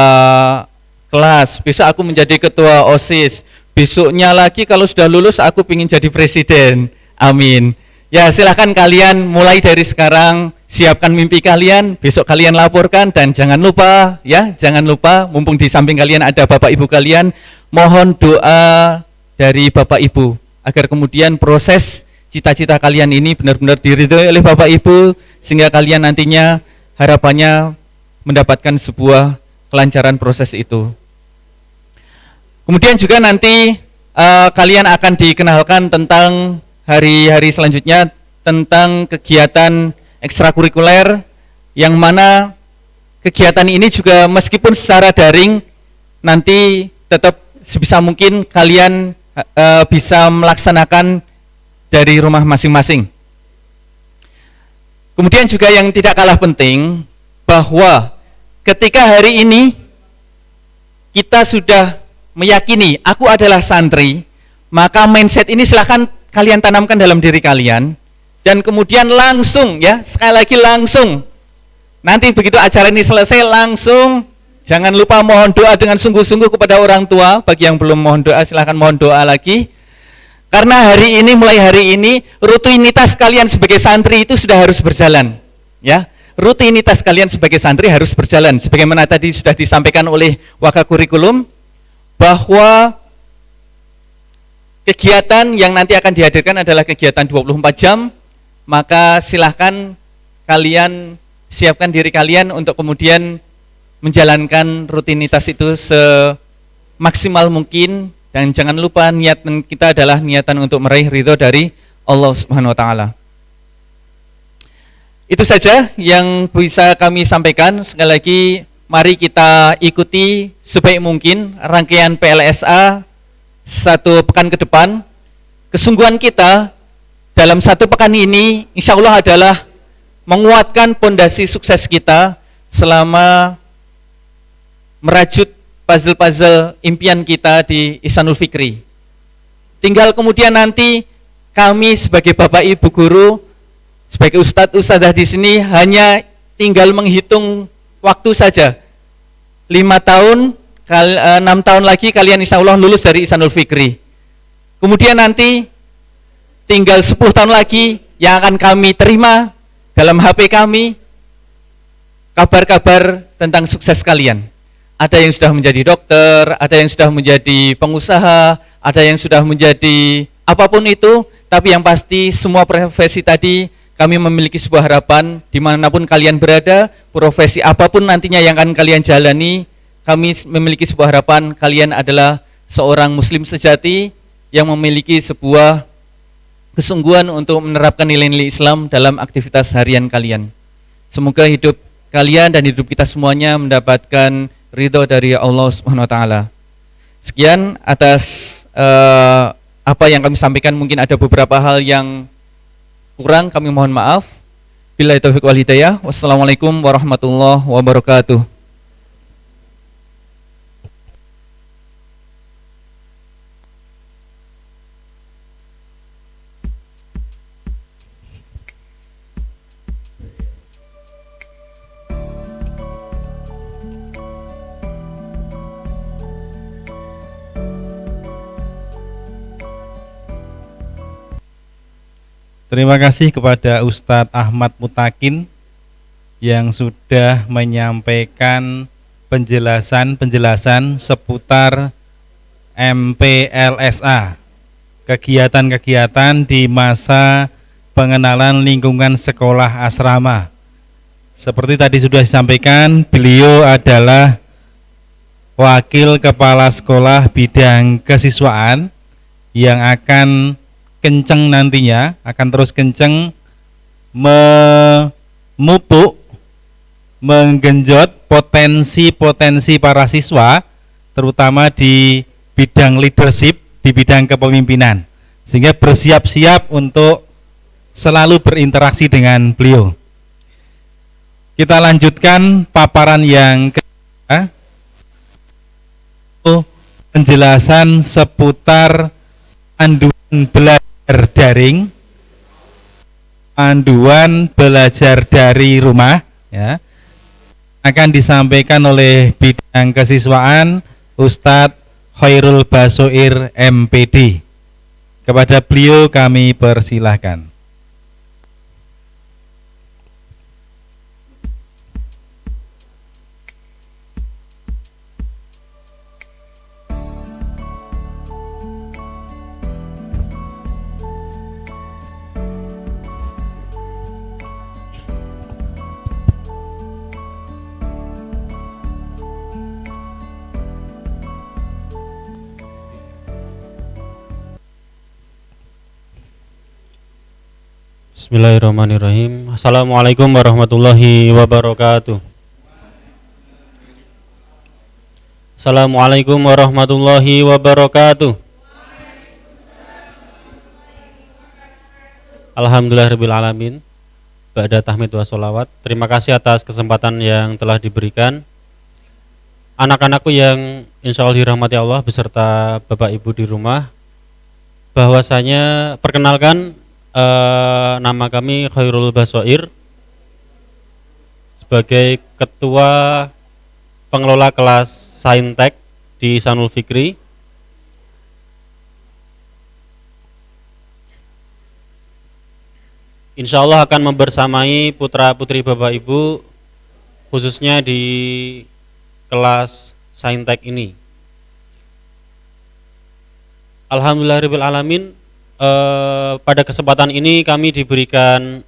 kelas, besok aku menjadi ketua OSIS, besoknya lagi kalau sudah lulus aku ingin jadi presiden. Amin. Ya, silahkan kalian mulai dari sekarang siapkan mimpi kalian, besok kalian laporkan, dan jangan lupa ya, jangan lupa mumpung di samping kalian ada Bapak Ibu kalian, mohon doa dari Bapak Ibu agar kemudian proses cita-cita kalian ini benar-benar diridhoi oleh Bapak Ibu sehingga kalian nantinya harapannya mendapatkan sebuah kelancaran proses itu. Kemudian juga nanti kalian akan dikenalkan tentang hari-hari selanjutnya tentang kegiatan ekstrakurikuler yang mana kegiatan ini juga meskipun secara daring nanti tetap sebisa mungkin kalian bisa melaksanakan dari rumah masing-masing. Kemudian juga yang tidak kalah penting bahwa ketika hari ini kita sudah meyakini aku adalah santri, maka mindset ini silahkan kalian tanamkan dalam diri kalian, dan kemudian langsung ya, sekali lagi langsung nanti begitu acara ini selesai langsung jangan lupa mohon doa dengan sungguh-sungguh kepada orang tua. Bagi yang belum mohon doa silahkan mohon doa lagi, karena hari ini, mulai hari ini rutinitas kalian sebagai santri itu sudah harus berjalan ya. Rutinitas kalian sebagai santri harus berjalan sebagaimana tadi sudah disampaikan oleh Wakakurikulum bahwa kegiatan yang nanti akan dihadirkan adalah kegiatan 24 jam, maka silahkan kalian siapkan diri kalian untuk kemudian menjalankan rutinitas itu semaksimal mungkin, dan jangan lupa niatan kita adalah niatan untuk meraih ridho dari Allah Subhanahu wa taala. Itu saja yang bisa kami sampaikan. Sekali lagi mari kita ikuti sebaik mungkin rangkaian PLSA satu pekan ke depan. Kesungguhan kita dalam satu pekan ini insya Allah adalah menguatkan pondasi sukses kita selama merajut puzzle-puzzle impian kita di Ihsanul Fikri. Tinggal kemudian nanti kami sebagai Bapak Ibu guru, sebagai ustadz-ustadzah di sini hanya tinggal menghitung waktu saja. 5 tahun 6 tahun lagi kalian insya Allah lulus dari Ihsanul Fikri. Kemudian nanti tinggal 10 tahun lagi yang akan kami terima dalam HP kami kabar-kabar tentang sukses kalian. Ada yang sudah menjadi dokter, ada yang sudah menjadi pengusaha, ada yang sudah menjadi apapun itu, tapi yang pasti semua profesi tadi kami memiliki sebuah harapan dimanapun kalian berada, profesi apapun nantinya yang akan kalian jalani, kami memiliki sebuah harapan kalian adalah seorang muslim sejati yang memiliki sebuah kesungguhan untuk menerapkan nilai-nilai Islam dalam aktivitas harian kalian. Semoga hidup kalian dan hidup kita semuanya mendapatkan ridho dari Allah Subhanahu wa taala. Sekian atas apa yang kami sampaikan, mungkin ada beberapa hal yang kurang, kami mohon maaf. Billahi taufiq wal hidayah. Wassalamualaikum warahmatullahi wabarakatuh. Terima kasih kepada Ustadz Ahmad Mutakin yang sudah menyampaikan penjelasan seputar MPLSA, kegiatan-kegiatan di masa pengenalan lingkungan sekolah asrama. Seperti tadi sudah disampaikan, beliau adalah Wakil Kepala Sekolah Bidang Kesiswaan yang akan kenceng nantinya, akan terus kenceng memupuk, menggenjot potensi-potensi para siswa, terutama di bidang leadership, di bidang kepemimpinan, sehingga bersiap-siap untuk selalu berinteraksi dengan beliau. Kita lanjutkan paparan yang kedua, penjelasan seputar panduan belajar daring, panduan belajar dari rumah, ya, akan disampaikan oleh bidang kesiswaan Ustadz Khairul Basoir MPD. Kepada beliau kami persilahkan. Bismillahirrahmanirrahim. Assalamualaikum warahmatullahi wabarakatuh. Assalamualaikum warahmatullahi wabarakatuh. Alhamdulillahirabbil alamin. Ba'da tahmid wa sholawat. Terima kasih atas kesempatan yang telah diberikan. Anak-anakku yang insya Allah dirahmati Allah beserta Bapak Ibu di rumah, bahwasanya perkenalkan, nama kami Khairul Basoir sebagai Ketua Pengelola Kelas Saintek di Ihsanul Fikri. Insya Allah akan membersamai putra-putri Bapak Ibu khususnya di kelas Saintek ini. Alhamdulillahirabbil alamin. Pada kesempatan ini kami diberikan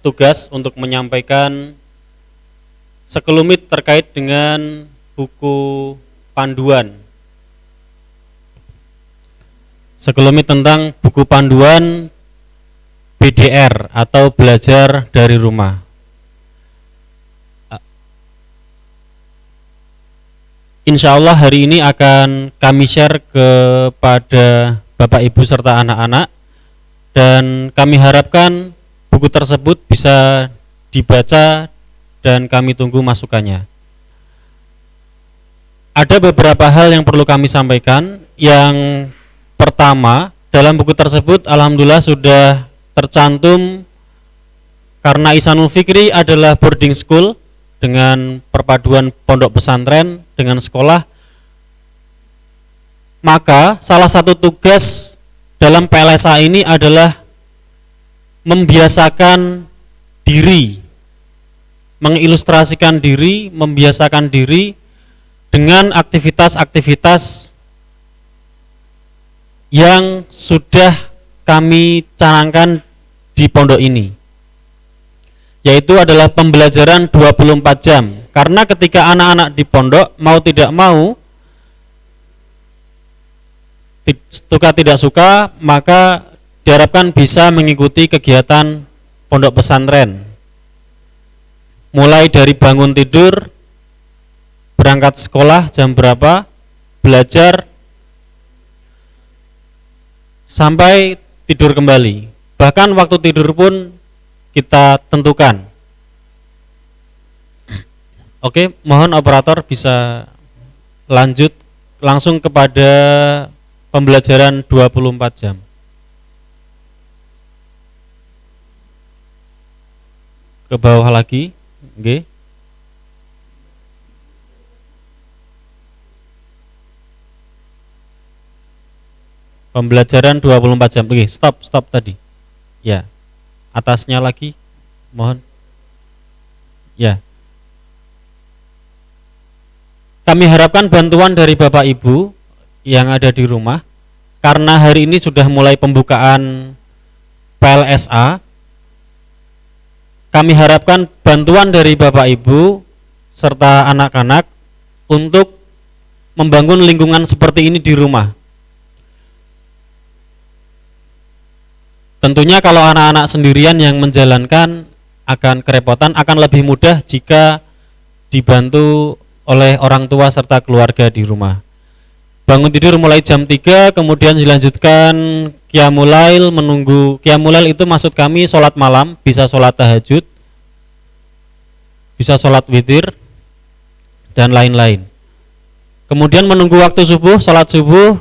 tugas untuk menyampaikan sekelumit terkait dengan buku panduan. Sekelumit tentang buku panduan BDR atau belajar dari rumah. Insya Allah hari ini akan kami share kepada Bapak Ibu serta anak-anak, dan kami harapkan buku tersebut bisa dibaca dan kami tunggu masukannya. Ada beberapa hal yang perlu kami sampaikan. Yang pertama, dalam buku tersebut alhamdulillah sudah tercantum, karena Ihsanul Fikri adalah boarding school dengan perpaduan pondok pesantren dengan sekolah, maka salah satu tugas dalam PLSA ini adalah membiasakan diri, mengilustrasikan diri, membiasakan diri dengan aktivitas-aktivitas yang sudah kami canangkan di pondok ini, yaitu adalah pembelajaran 24 jam. Karena ketika anak-anak di pondok mau tidak mau, suka tidak suka, maka diharapkan bisa mengikuti kegiatan pondok pesantren, mulai dari bangun tidur, berangkat sekolah jam berapa, belajar, sampai tidur kembali. Bahkan waktu tidur pun kita tentukan. Oke, mohon operator bisa lanjut langsung kepada pembelajaran 24 jam. Ke bawah lagi, oke. Pembelajaran 24 jam. Oke, stop tadi. Ya. Atasnya lagi, mohon. Ya. Kami harapkan bantuan dari Bapak Ibu yang ada di rumah, karena hari ini sudah mulai pembukaan PLSA kami harapkan bantuan dari Bapak Ibu serta anak-anak untuk membangun lingkungan seperti ini di rumah. Tentunya kalau anak-anak sendirian yang menjalankan akan kerepotan, akan lebih mudah jika dibantu oleh orang tua serta keluarga di rumah. Bangun tidur mulai jam 3, kemudian dilanjutkan qiyamul lail, menunggu qiyamul lail itu maksud kami sholat malam, bisa sholat tahajud, bisa sholat witir, dan lain-lain. Kemudian menunggu waktu subuh, sholat subuh,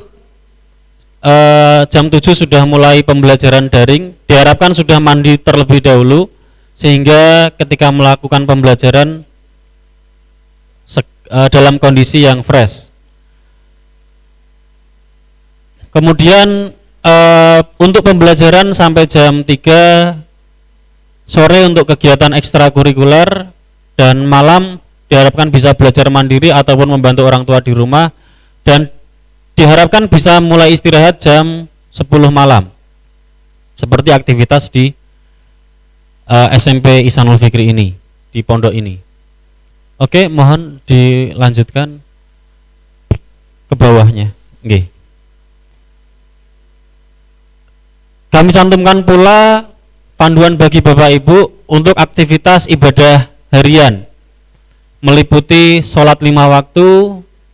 jam 7 sudah mulai pembelajaran daring, diharapkan sudah mandi terlebih dahulu, sehingga ketika melakukan pembelajaran dalam kondisi yang fresh. Kemudian untuk pembelajaran sampai jam 3 sore untuk kegiatan ekstrakurikuler, dan malam diharapkan bisa belajar mandiri ataupun membantu orang tua di rumah, dan diharapkan bisa mulai istirahat jam 10 malam seperti aktivitas di SMP Ihsanul Fikri ini, di pondok ini. Oke, mohon dilanjutkan ke bawahnya. Oke. Kami cantumkan pula panduan bagi Bapak Ibu untuk aktivitas ibadah harian, meliputi sholat 5 waktu,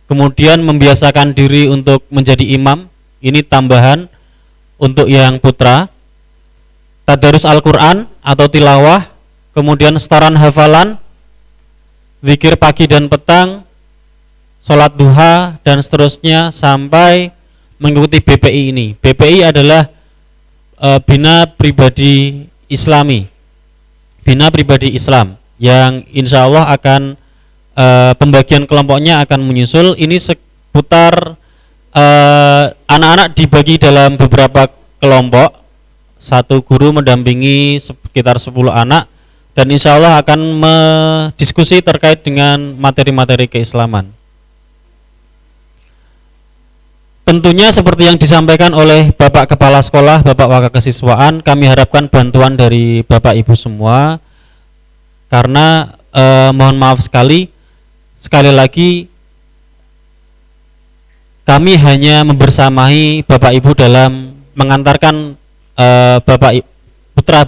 kemudian membiasakan diri untuk menjadi imam, ini tambahan untuk yang putra, tadarus Al-Quran atau tilawah, kemudian setoran hafalan, zikir pagi dan petang, sholat duha, dan seterusnya sampai mengikuti BPI ini. BPI adalah Bina Pribadi Islami, Bina Pribadi Islam, yang insya Allah akan pembagian kelompoknya akan menyusul. Ini seputar anak-anak dibagi dalam beberapa kelompok, satu guru mendampingi sekitar 10 anak, dan insya Allah akan mendiskusi terkait dengan materi-materi keislaman. Tentunya seperti yang disampaikan oleh Bapak Kepala Sekolah, Bapak Wakakesiswaan, kami harapkan bantuan dari Bapak Ibu semua, karena mohon maaf sekali lagi kami hanya membersamai Bapak Ibu dalam mengantarkan putra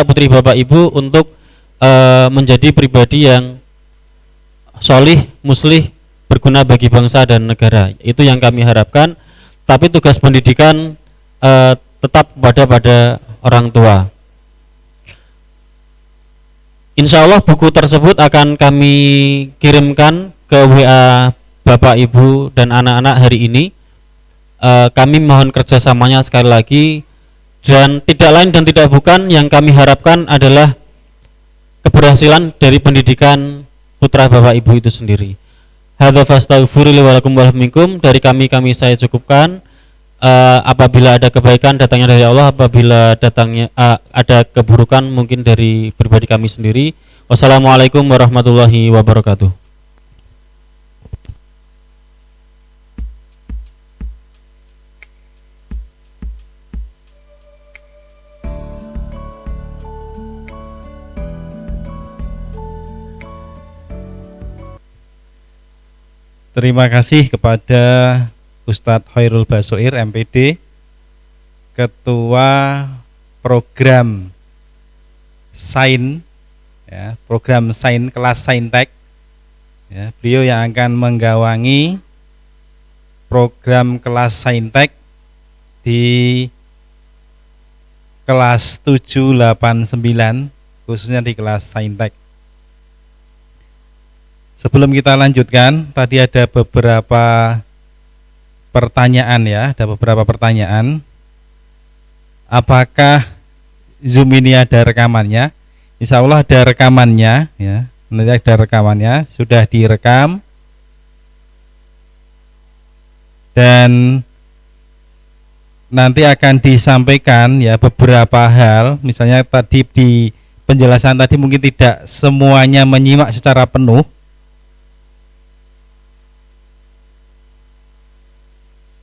putri Bapak Ibu untuk menjadi pribadi yang solih, muslih, berguna bagi bangsa dan negara. Itu yang kami harapkan. Tapi tugas pendidikan tetap pada orang tua. Insya Allah buku tersebut akan kami kirimkan ke WA Bapak Ibu dan anak-anak hari ini. Kami mohon kerjasamanya sekali lagi, dan tidak lain dan tidak bukan yang kami harapkan adalah keberhasilan dari pendidikan putra Bapak Ibu itu sendiri. Hadza fastaghfirullahi wa lakum wa minkum. Dari kami saya cukupkan. Apabila ada kebaikan datangnya dari Allah, apabila datangnya ada keburukan mungkin dari pribadi kami sendiri. Wassalamualaikum warahmatullahi wabarakatuh. Terima kasih kepada Ustadz Khairul Basoir MPD, Ketua Program Sain, ya, Program Sain kelas Saintek. Ya, beliau yang akan menggawangi program kelas Saintek di kelas 7, 8, 9, khususnya di kelas Saintek. Sebelum kita lanjutkan, tadi ada beberapa pertanyaan ya, ada beberapa pertanyaan. Apakah Zoom ini ada rekamannya? Insya Allah ada rekamannya ya, nanti ada rekamannya, sudah direkam. Dan nanti akan disampaikan ya beberapa hal, misalnya tadi di penjelasan tadi mungkin tidak semuanya menyimak secara penuh.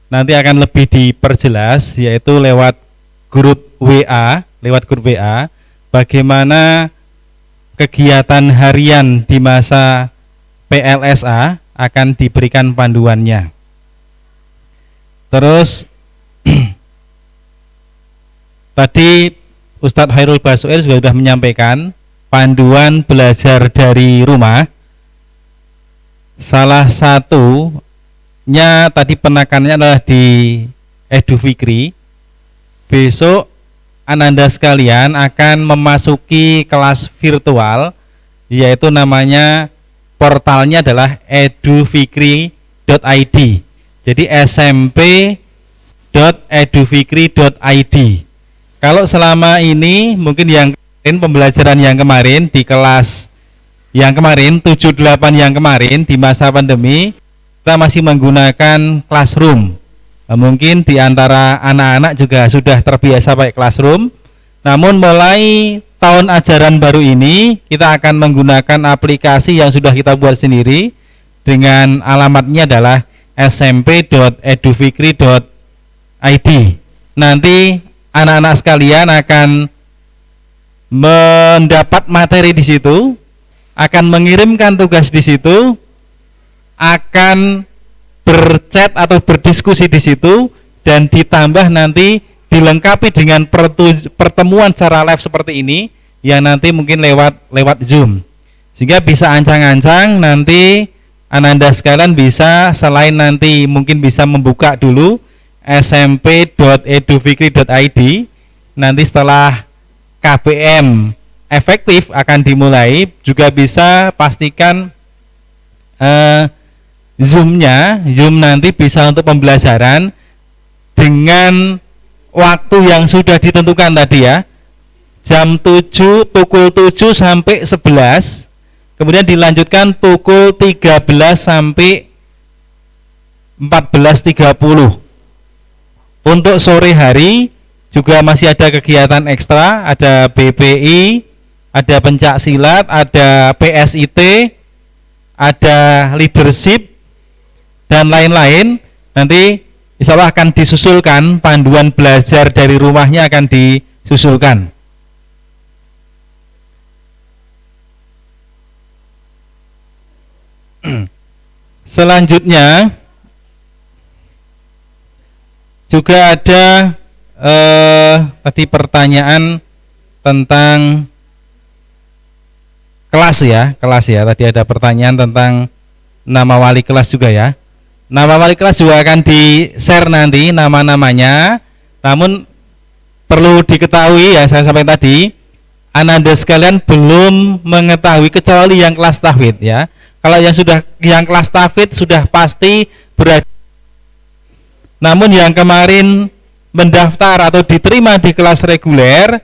Nanti akan lebih diperjelas, yaitu lewat grup WA, bagaimana kegiatan harian di masa PLSA akan diberikan panduannya. Terus tadi Ustadz Hairul Basuir juga sudah menyampaikan panduan belajar dari rumah. Salah satunya tadi penekanannya adalah di Edu Fikri. Besok Ananda sekalian akan memasuki kelas virtual, yaitu namanya portalnya adalah edufikri.id. Jadi smp.edufikri.id. Kalau selama ini mungkin yang pembelajaran yang kemarin di kelas yang kemarin 78 yang kemarin di masa pandemi kita masih menggunakan classroom. Mungkin di antara anak-anak juga sudah terbiasa pakai classroom. Namun mulai tahun ajaran baru ini kita akan menggunakan aplikasi yang sudah kita buat sendiri dengan alamatnya adalah smp.edufikri.id. Nanti anak-anak sekalian akan mendapat materi di situ, akan mengirimkan tugas di situ, akan berchat atau berdiskusi di situ, dan ditambah nanti dilengkapi dengan pertemuan secara live seperti ini yang nanti mungkin lewat Zoom, sehingga bisa ancang-ancang nanti Ananda sekalian bisa selain nanti mungkin bisa membuka dulu smp.edufikri.id, nanti setelah KBM efektif akan dimulai juga bisa pastikan Zoom nanti bisa untuk pembelajaran dengan waktu yang sudah ditentukan tadi ya, pukul 7 sampai 11, kemudian dilanjutkan pukul 13 sampai 14.30. Untuk sore hari juga masih ada kegiatan ekstra, ada BPI, ada pencak silat, ada PSIT, ada leadership, dan lain-lain. Nanti insya Allah akan disusulkan, panduan belajar dari rumahnya akan disusulkan. Selanjutnya juga ada tadi pertanyaan tentang kelas ya. Tadi ada pertanyaan tentang nama wali kelas juga ya. Nama wali kelas juga akan di-share nanti nama-namanya. Namun perlu diketahui ya, saya sampaikan tadi, Ananda sekalian belum mengetahui kecuali yang kelas tahfidz ya. Kalau yang kelas tahfidz sudah pasti berada. Namun yang kemarin mendaftar atau diterima di kelas reguler,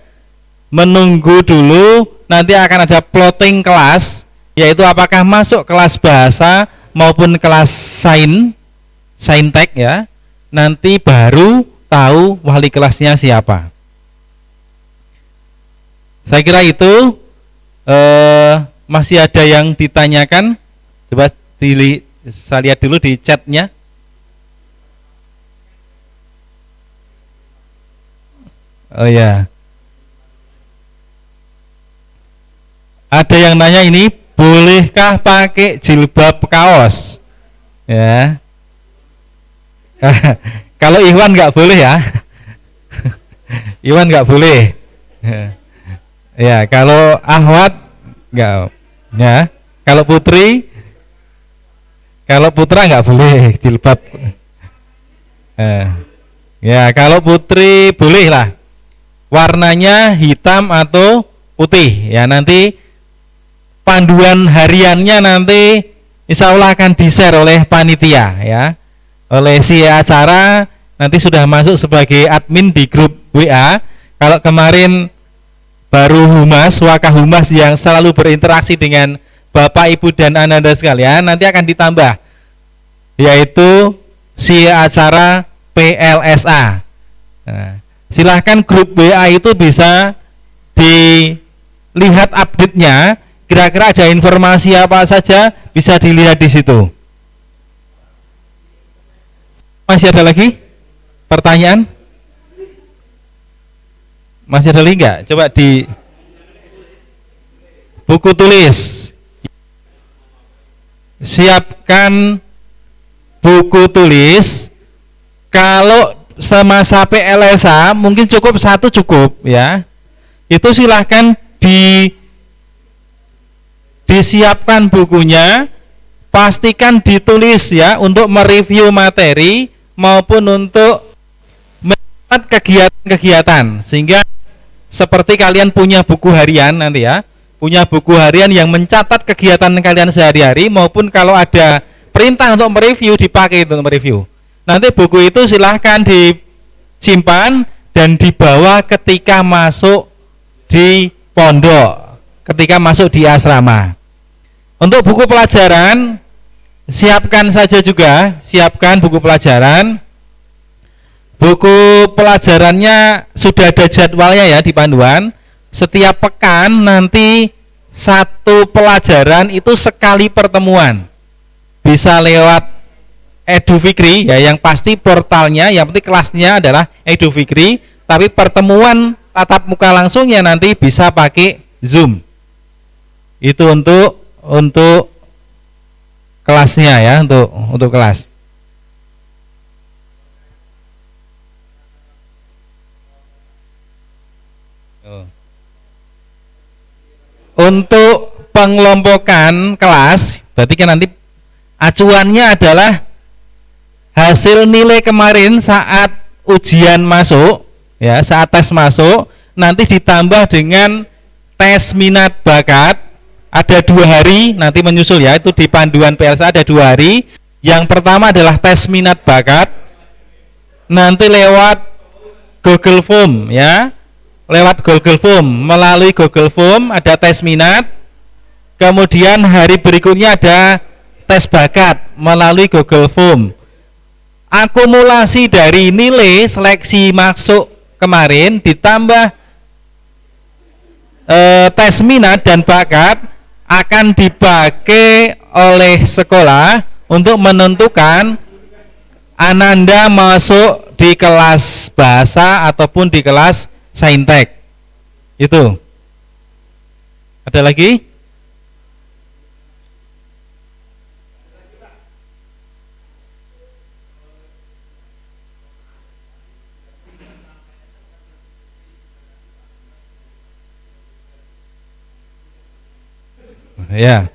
menunggu dulu, nanti akan ada plotting kelas, yaitu apakah masuk kelas bahasa maupun kelas saintek ya. Nanti baru tahu wali kelasnya siapa. Saya kira itu masih ada yang ditanyakan. Coba saya lihat dulu di chatnya. Oh ya, ada yang nanya ini, bolehkah pakai jilbab kaos? Ya, kalau Iwan nggak boleh ya, Iwan nggak boleh. Ya, kalau Ahwat nggak. Ya, kalau Putra nggak boleh jilbab. Ya, kalau Putri boleh lah. Warnanya hitam atau putih ya. Nanti panduan hariannya nanti insya Allah akan di-share oleh panitia ya, oleh si acara. Nanti sudah masuk sebagai admin di grup WA. Kalau kemarin baru humas, wakahumas yang selalu berinteraksi dengan Bapak Ibu dan Ananda sekalian, nanti akan ditambah, yaitu si acara PLSA. Nah, silahkan grup WA itu bisa dilihat update-nya, kira-kira ada informasi apa saja bisa dilihat di situ. Masih ada lagi pertanyaan? Masih ada lagi enggak? Coba buku tulis. Siapkan buku tulis. Kalau semasa PLSA mungkin cukup satu cukup ya. Itu silahkan disiapkan bukunya, pastikan ditulis ya untuk mereview materi maupun untuk mencatat kegiatan-kegiatan, sehingga seperti kalian punya buku harian nanti ya, punya buku harian yang mencatat kegiatan kalian sehari-hari, maupun kalau ada perintah untuk mereview dipakai untuk mereview. Nanti buku itu silahkan disimpan dan dibawa ketika masuk di pondok, ketika masuk di asrama. Untuk buku pelajaran, siapkan saja juga, siapkan buku pelajaran. Buku pelajarannya sudah ada jadwalnya ya di panduan. Setiap pekan nanti satu pelajaran itu sekali pertemuan. Bisa lewat Edu Fikri ya, yang pasti portalnya, yang penting kelasnya adalah Edu Fikri, tapi pertemuan tatap muka langsungnya nanti bisa pakai Zoom. Itu untuk kelasnya ya, untuk kelas. Untuk pengelompokan kelas, berarti kan nanti acuannya adalah hasil nilai kemarin saat ujian masuk ya, saat tes masuk, nanti ditambah dengan tes minat bakat. Ada 2 hari nanti menyusul ya, itu di panduan PLSA ada 2 hari. Yang pertama adalah tes minat bakat, nanti lewat Google Form ya, lewat Google Form, melalui Google Form ada tes minat. Kemudian hari berikutnya ada tes bakat melalui Google Form. Akumulasi dari nilai seleksi masuk kemarin ditambah tes minat dan bakat akan dipakai oleh sekolah untuk menentukan Ananda masuk di kelas bahasa ataupun di kelas saintek. Itu. Ada lagi? Ya.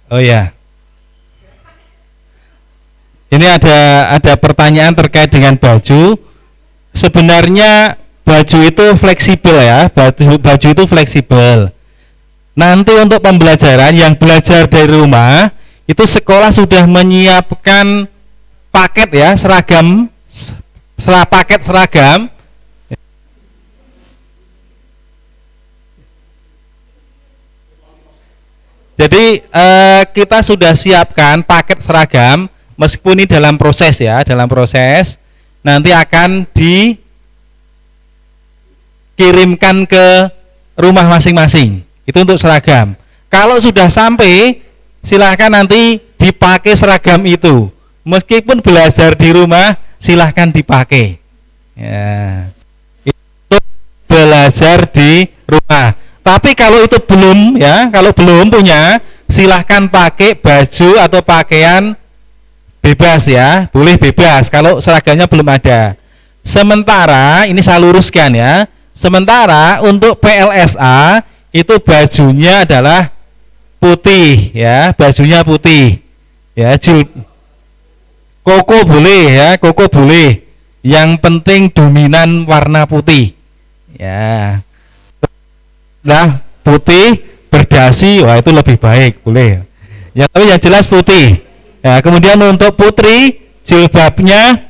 Oh ya. Ini ada pertanyaan terkait dengan baju. Sebenarnya baju itu fleksibel ya, baju itu fleksibel. Nanti untuk pembelajaran yang belajar dari rumah, itu sekolah sudah menyiapkan paket ya, seragam, paket seragam. Jadi kita sudah siapkan paket seragam, meskipun ini dalam proses ya, dalam proses nanti akan dikirimkan ke rumah masing-masing. Itu untuk seragam. Kalau sudah sampai, silahkan nanti dipakai seragam itu. Meskipun belajar di rumah, silahkan dipakai. Ya. Itu belajar di rumah. Tapi kalau itu belum ya, kalau belum punya, silahkan pakai baju atau pakaian bebas ya, boleh bebas kalau seragamnya belum ada. Sementara ini saya luruskan ya, sementara untuk PLSA itu bajunya adalah putih ya, bajunya putih ya, koko boleh ya, koko boleh, yang penting dominan warna putih ya. Nah, putih berdasi, wah itu lebih baik, boleh. Ya, tapi yang jelas putih. Ya, kemudian untuk putri jilbabnya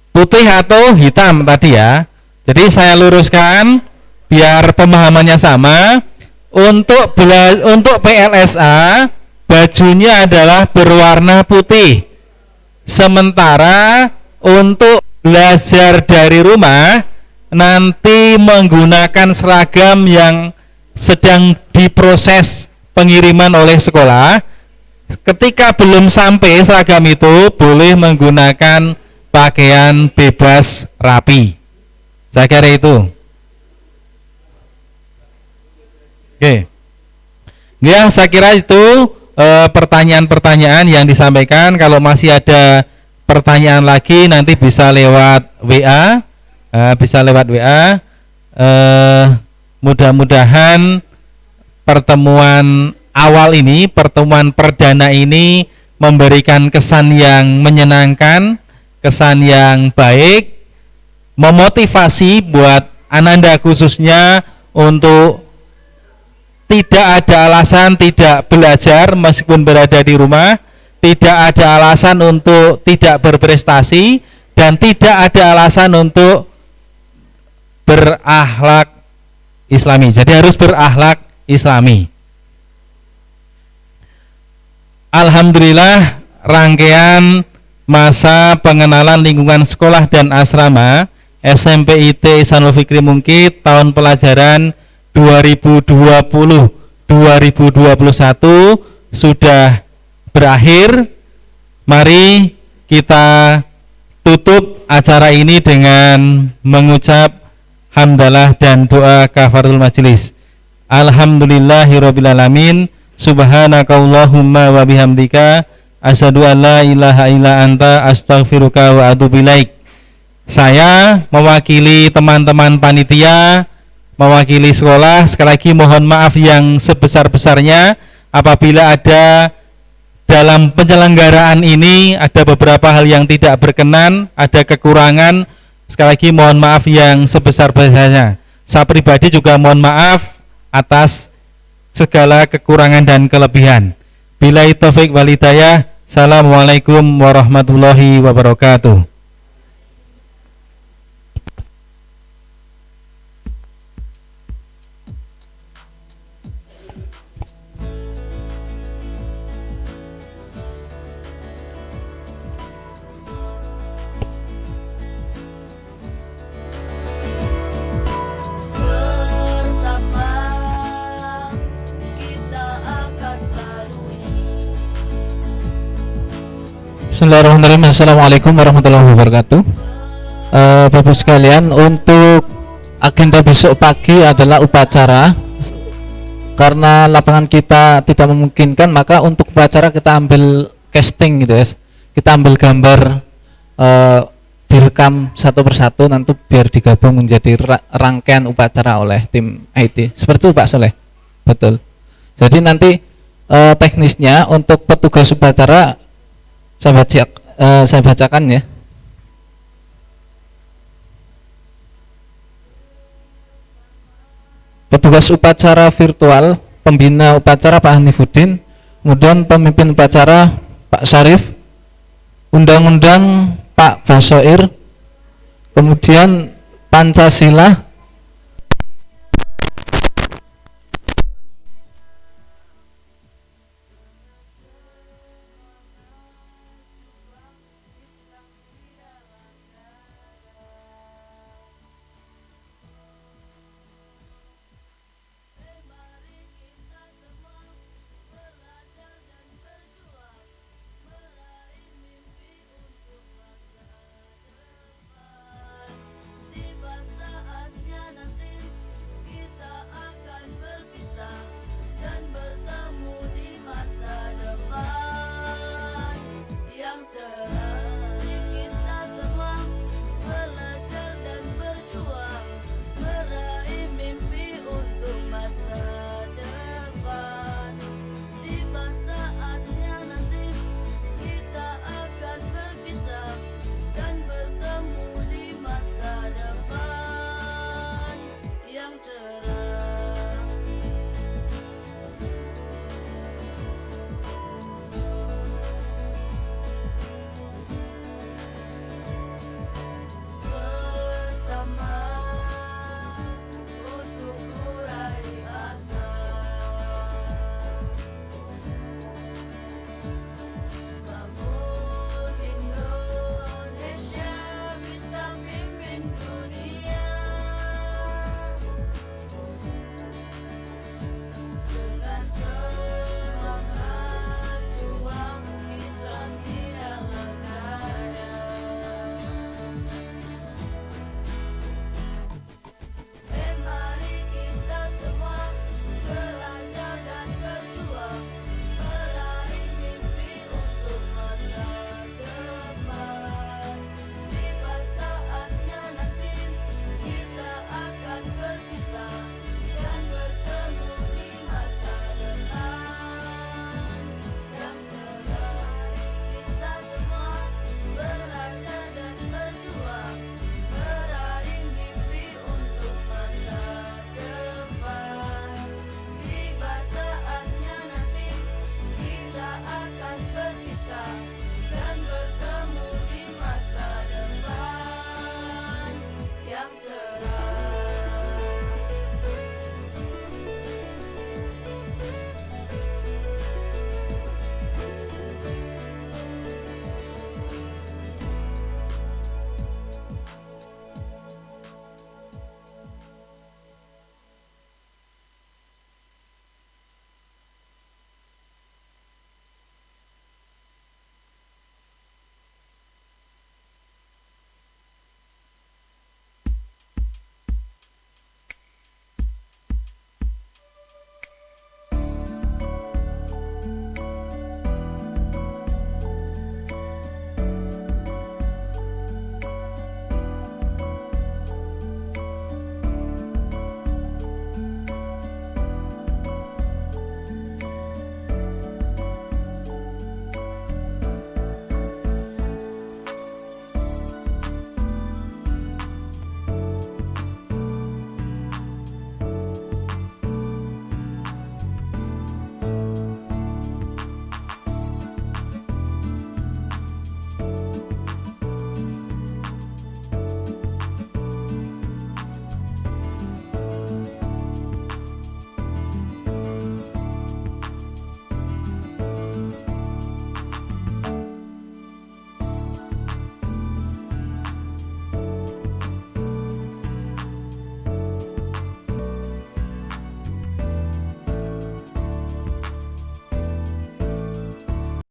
putih atau hitam tadi ya. Jadi saya luruskan biar pemahamannya sama. untuk PLSA bajunya adalah berwarna putih. Sementara untuk belajar dari rumah nanti menggunakan seragam yang sedang diproses pengiriman oleh sekolah. Ketika belum sampai seragam itu boleh menggunakan pakaian bebas rapi. Saya kira itu. Oke. Ya, saya kira itu pertanyaan-pertanyaan yang disampaikan. Kalau masih ada pertanyaan lagi nanti bisa lewat WA, mudah-mudahan pertemuan awal ini, pertemuan perdana ini memberikan kesan yang menyenangkan, kesan yang baik, memotivasi buat Ananda khususnya untuk tidak ada alasan tidak belajar meskipun berada di rumah, tidak ada alasan untuk tidak berprestasi, dan tidak ada alasan untuk berakhlak islami. Jadi harus berakhlak islami. Alhamdulillah, rangkaian masa pengenalan lingkungan sekolah dan asrama SMP IT Ihsanul Fikri Mungkit tahun pelajaran 2020-2021 sudah berakhir. Mari kita tutup acara ini dengan mengucap hamdalah dan doa kafaratul majelis. Alhamdulillahirobbilalamin. Subhanakallahumma wa bihamdika asyhadu an la ilaha illa anta astaghfiruka wa atubu ilaik. Saya mewakili teman-teman panitia, mewakili sekolah, sekali lagi mohon maaf yang sebesar-besarnya apabila ada dalam penyelenggaraan ini ada beberapa hal yang tidak berkenan, ada kekurangan. Sekali lagi mohon maaf yang sebesar-besarnya. Saya pribadi juga mohon maaf atas segala kekurangan dan kelebihan. Billahi taufik wal hidayah. Assalamualaikum warahmatullahi wabarakatuh. Bismillahirrahmanirrahim. Assalamualaikum warahmatullahi wabarakatuh. Bapak sekalian, untuk agenda besok pagi adalah upacara. Karena lapangan kita tidak memungkinkan, maka untuk upacara kita ambil casting gitu ya. Kita ambil gambar, direkam satu persatu, nanti biar digabung menjadi rangkaian upacara oleh tim IT. Seperti itu Pak Soleh. Betul. Jadi nanti teknisnya untuk petugas upacara saya bacakan ya. Petugas upacara virtual, pembina upacara Pak Hanifuddin, kemudian pemimpin upacara Pak Syarif, undang-undang Pak Basoir, kemudian Pancasila